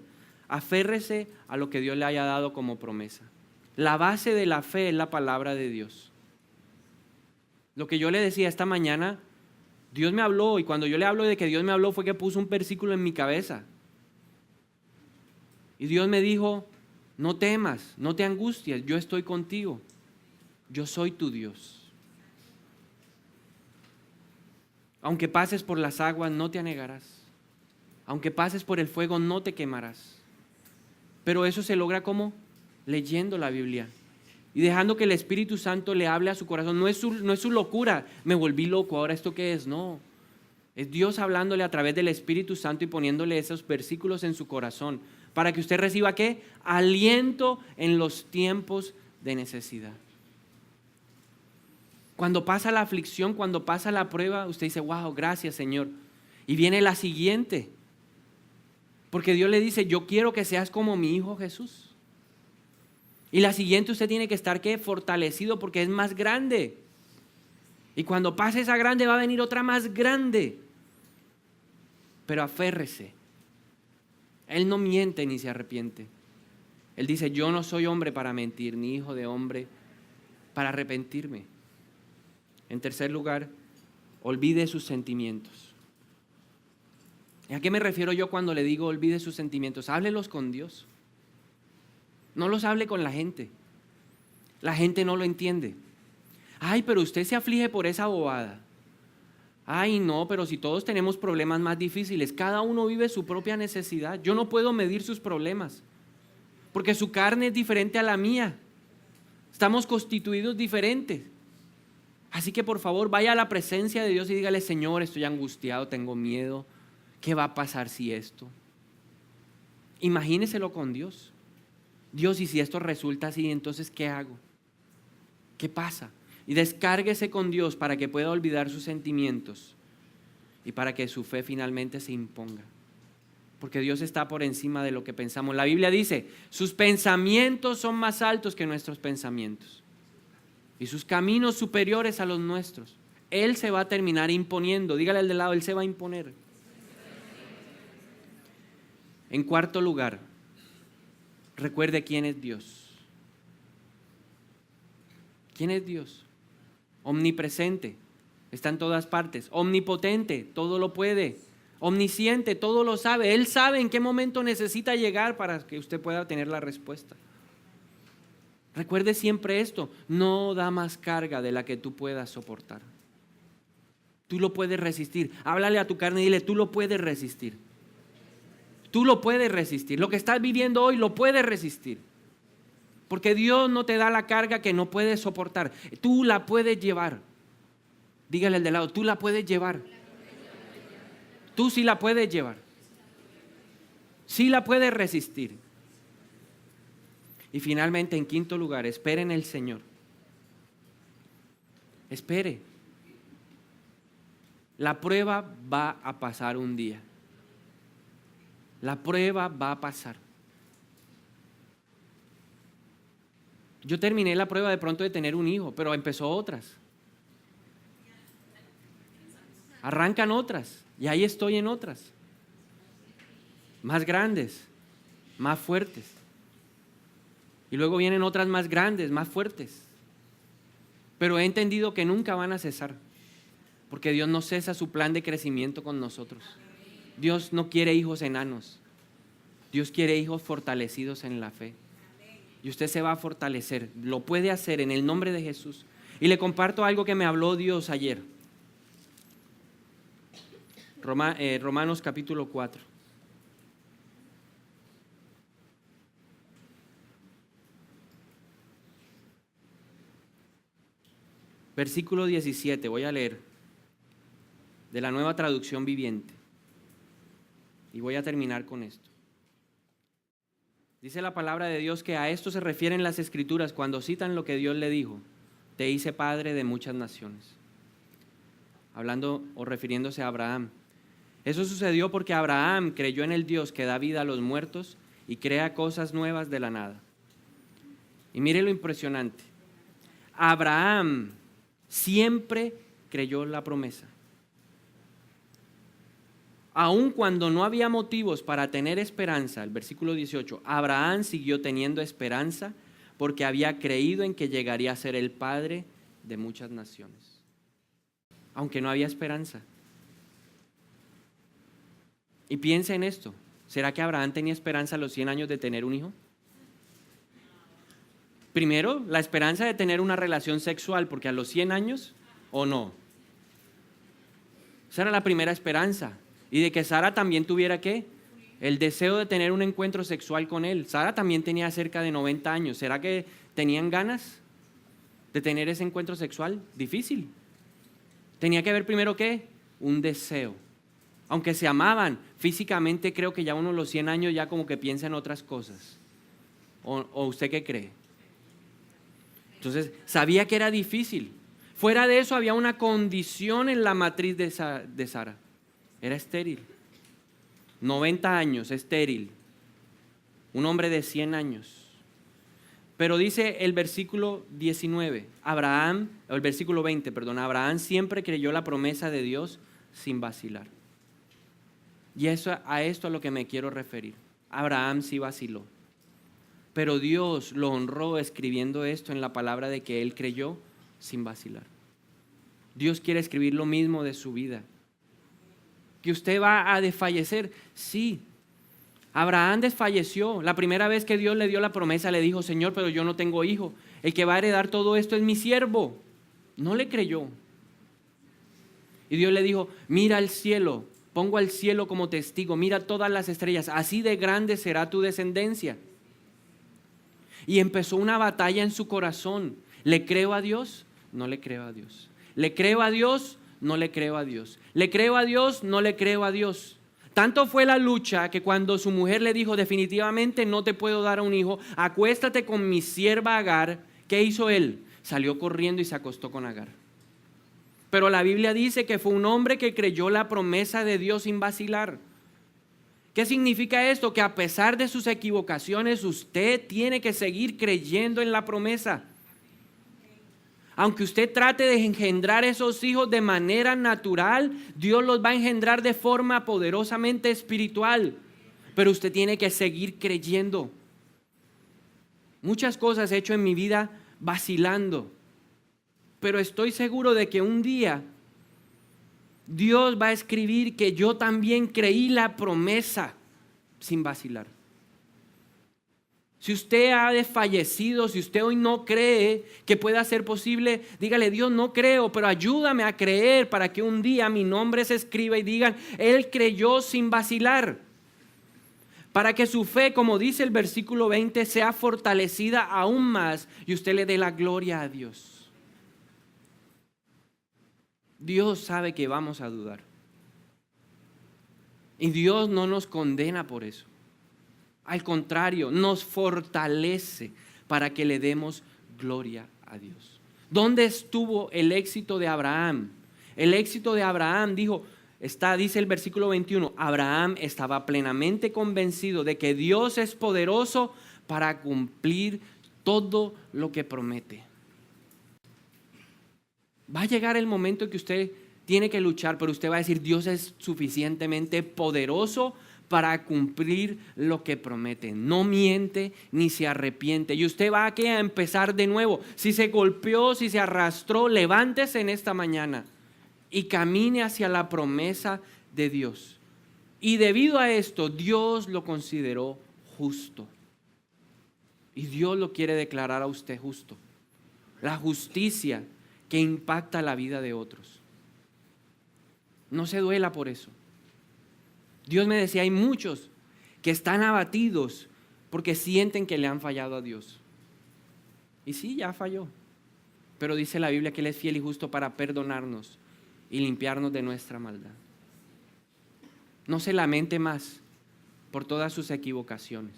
Aférrese a lo que Dios le haya dado como promesa. La base de la fe es la palabra de Dios. Lo que yo le decía esta mañana, Dios me habló, y cuando yo le hablo de que Dios me habló fue que puso un versículo en mi cabeza. Y Dios me dijo, no temas, no te angusties, yo estoy contigo. Yo soy tu Dios. Aunque pases por las aguas, no te anegarás. Aunque pases por el fuego, no te quemarás. Pero eso se logra ¿cómo? Leyendo la Biblia. Y dejando que el Espíritu Santo le hable a su corazón. No es su locura, me volví loco, ahora esto qué es, no. Es Dios hablándole a través del Espíritu Santo y poniéndole esos versículos en su corazón. Para que usted reciba ¿qué? Aliento en los tiempos de necesidad. Cuando pasa la aflicción, cuando pasa la prueba, usted dice, wow, gracias Señor. Y viene la siguiente. Porque Dios le dice, yo quiero que seas como mi hijo Jesús. Y la siguiente usted tiene que estar, ¿qué? Fortalecido, porque es más grande. Y cuando pase esa grande va a venir otra más grande. Pero aférrese. Él no miente ni se arrepiente. Él dice, yo no soy hombre para mentir, ni hijo de hombre para arrepentirme. En tercer lugar, olvide sus sentimientos. ¿Y a qué me refiero yo cuando le digo olvide sus sentimientos? Háblelos con Dios. No los hable con la gente. La gente no lo entiende. Ay, pero usted se aflige por esa bobada. Ay, no, pero si todos tenemos problemas más difíciles, cada uno vive su propia necesidad. Yo no puedo medir sus problemas, porque su carne es diferente a la mía. Estamos constituidos diferentes. Así que por favor, vaya a la presencia de Dios y dígale, Señor, estoy angustiado, tengo miedo. ¿Qué va a pasar si esto? Imagíneselo con Dios. Dios, y si esto resulta así, entonces ¿qué hago? ¿Qué pasa? Y descárguese con Dios para que pueda olvidar sus sentimientos y para que su fe finalmente se imponga. Porque Dios está por encima de lo que pensamos. La Biblia dice, sus pensamientos son más altos que nuestros pensamientos y sus caminos superiores a los nuestros. Él se va a terminar imponiendo. Dígale al de lado, Él se va a imponer. En cuarto lugar, recuerde quién es Dios. ¿Quién es Dios? Omnipresente, está en todas partes. Omnipotente, todo lo puede. Omnisciente, todo lo sabe. Él sabe en qué momento necesita llegar para que usted pueda tener la respuesta. Recuerde siempre esto, no da más carga de la que tú puedas soportar. Tú lo puedes resistir. Háblale a tu carne y dile, tú lo puedes resistir. Tú lo puedes resistir. Lo que estás viviendo hoy lo puedes resistir. Porque Dios no te da la carga que no puedes soportar. Tú la puedes llevar. Dígale al de lado, tú la puedes llevar. Tú sí la puedes llevar. Sí la puedes resistir. Y finalmente, en quinto lugar, espere en el Señor. Espere. La prueba va a pasar un día. La prueba va a pasar. Yo terminé la prueba de pronto de tener un hijo, pero empezó otras. Arrancan otras y ahí estoy en otras. Más grandes, más fuertes. Y luego vienen otras más grandes, más fuertes. Pero he entendido que nunca van a cesar, porque Dios no cesa su plan de crecimiento con nosotros. Dios no quiere hijos enanos. Dios quiere hijos fortalecidos en la fe. Y usted se va a fortalecer. Lo puede hacer en el nombre de Jesús. Y le comparto algo que me habló Dios ayer. Romanos capítulo 4. Versículo 17, voy a leer de la Nueva Traducción Viviente. Y voy a terminar con esto. Dice la palabra de Dios que a esto se refieren las Escrituras cuando citan lo que Dios le dijo. Te hice padre de muchas naciones. Hablando o refiriéndose a Abraham. Eso sucedió porque Abraham creyó en el Dios que da vida a los muertos y crea cosas nuevas de la nada. Y mire lo impresionante. Abraham siempre creyó la promesa. Aun cuando no había motivos para tener esperanza, el versículo 18, Abraham siguió teniendo esperanza porque había creído en que llegaría a ser el padre de muchas naciones. Aunque no había esperanza. Y piensa en esto, ¿será que Abraham tenía esperanza a los 100 años de tener un hijo? Primero, la esperanza de tener una relación sexual, porque a los 100 años, ¿o no? Esa era la primera esperanza. Y de que Sara también tuviera, ¿qué? El deseo de tener un encuentro sexual con él. Sara también tenía cerca de 90 años. ¿Será que tenían ganas de tener ese encuentro sexual? Difícil. Tenía que haber primero, ¿qué? Un deseo. Aunque se amaban, físicamente creo que ya uno a los 100 años ya como que piensa en otras cosas. ¿O usted qué cree? Entonces, sabía que era difícil. Fuera de eso, había una condición en la matriz de Sara. Era estéril. 90 años, estéril. Un hombre de 100 años. Pero dice el versículo 19, el versículo 20, perdón, Abraham siempre creyó la promesa de Dios sin vacilar. Y a esto a lo que me quiero referir. Abraham sí vaciló, pero Dios lo honró escribiendo esto en la palabra de que él creyó sin vacilar. Dios quiere escribir lo mismo de su vida. Que usted va a desfallecer, sí. Abraham desfalleció. La primera vez que Dios le dio la promesa le dijo: Señor, pero yo no tengo hijo. El que va a heredar todo esto es mi siervo. No le creyó. Y Dios le dijo: mira al cielo, pongo al cielo como testigo, mira todas las estrellas, así de grande será tu descendencia. Y empezó una batalla en su corazón. ¿Le creo a Dios? No le creo a Dios. ¿Le creo a Dios? No le creo a Dios. ¿Le creo a Dios? No le creo a Dios. Tanto fue la lucha que cuando su mujer le dijo: definitivamente no te puedo dar un hijo, acuéstate con mi sierva Agar, ¿qué hizo él? Salió corriendo y se acostó con Agar. Pero la Biblia dice que fue un hombre que creyó la promesa de Dios sin vacilar. ¿Qué significa esto? Que a pesar de sus equivocaciones, usted tiene que seguir creyendo en la promesa. Aunque usted trate de engendrar esos hijos de manera natural, Dios los va a engendrar de forma poderosamente espiritual. Pero usted tiene que seguir creyendo. Muchas cosas he hecho en mi vida vacilando, pero estoy seguro de que un día Dios va a escribir que yo también creí la promesa sin vacilar. Si usted ha desfallecido, si usted hoy no cree que pueda ser posible, dígale: Dios, no creo, pero ayúdame a creer para que un día mi nombre se escriba y digan: él creyó sin vacilar. Para que su fe, como dice el versículo 20, sea fortalecida aún más y usted le dé la gloria a Dios. Dios sabe que vamos a dudar. Y Dios no nos condena por eso. Al contrario, nos fortalece para que le demos gloria a Dios. ¿Dónde estuvo el éxito de Abraham? El éxito de Abraham, dice el versículo 21, Abraham estaba plenamente convencido de que Dios es poderoso para cumplir todo lo que promete. Va a llegar el momento que usted tiene que luchar, pero usted va a decir: Dios es suficientemente poderoso para cumplir lo que promete. No miente ni se arrepiente. Y usted va a empezar de nuevo. Si se golpeó, si se arrastró, levántese en esta mañana y camine hacia la promesa de Dios. Y debido a esto, Dios lo consideró justo. Y Dios lo quiere declarar a usted justo. La justicia que impacta la vida de otros. No se duela por eso. Dios me decía: hay muchos que están abatidos porque sienten que le han fallado a Dios. Y sí, ya falló. Pero dice la Biblia que Él es fiel y justo para perdonarnos y limpiarnos de nuestra maldad. No se lamente más por todas sus equivocaciones.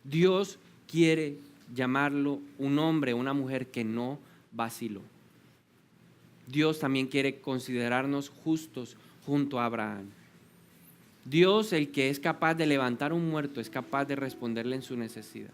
Dios quiere llamarlo un hombre, una mujer que no vaciló. Dios también quiere considerarnos justos junto a Abraham. Dios, el que es capaz de levantar un muerto, es capaz de responderle en su necesidad.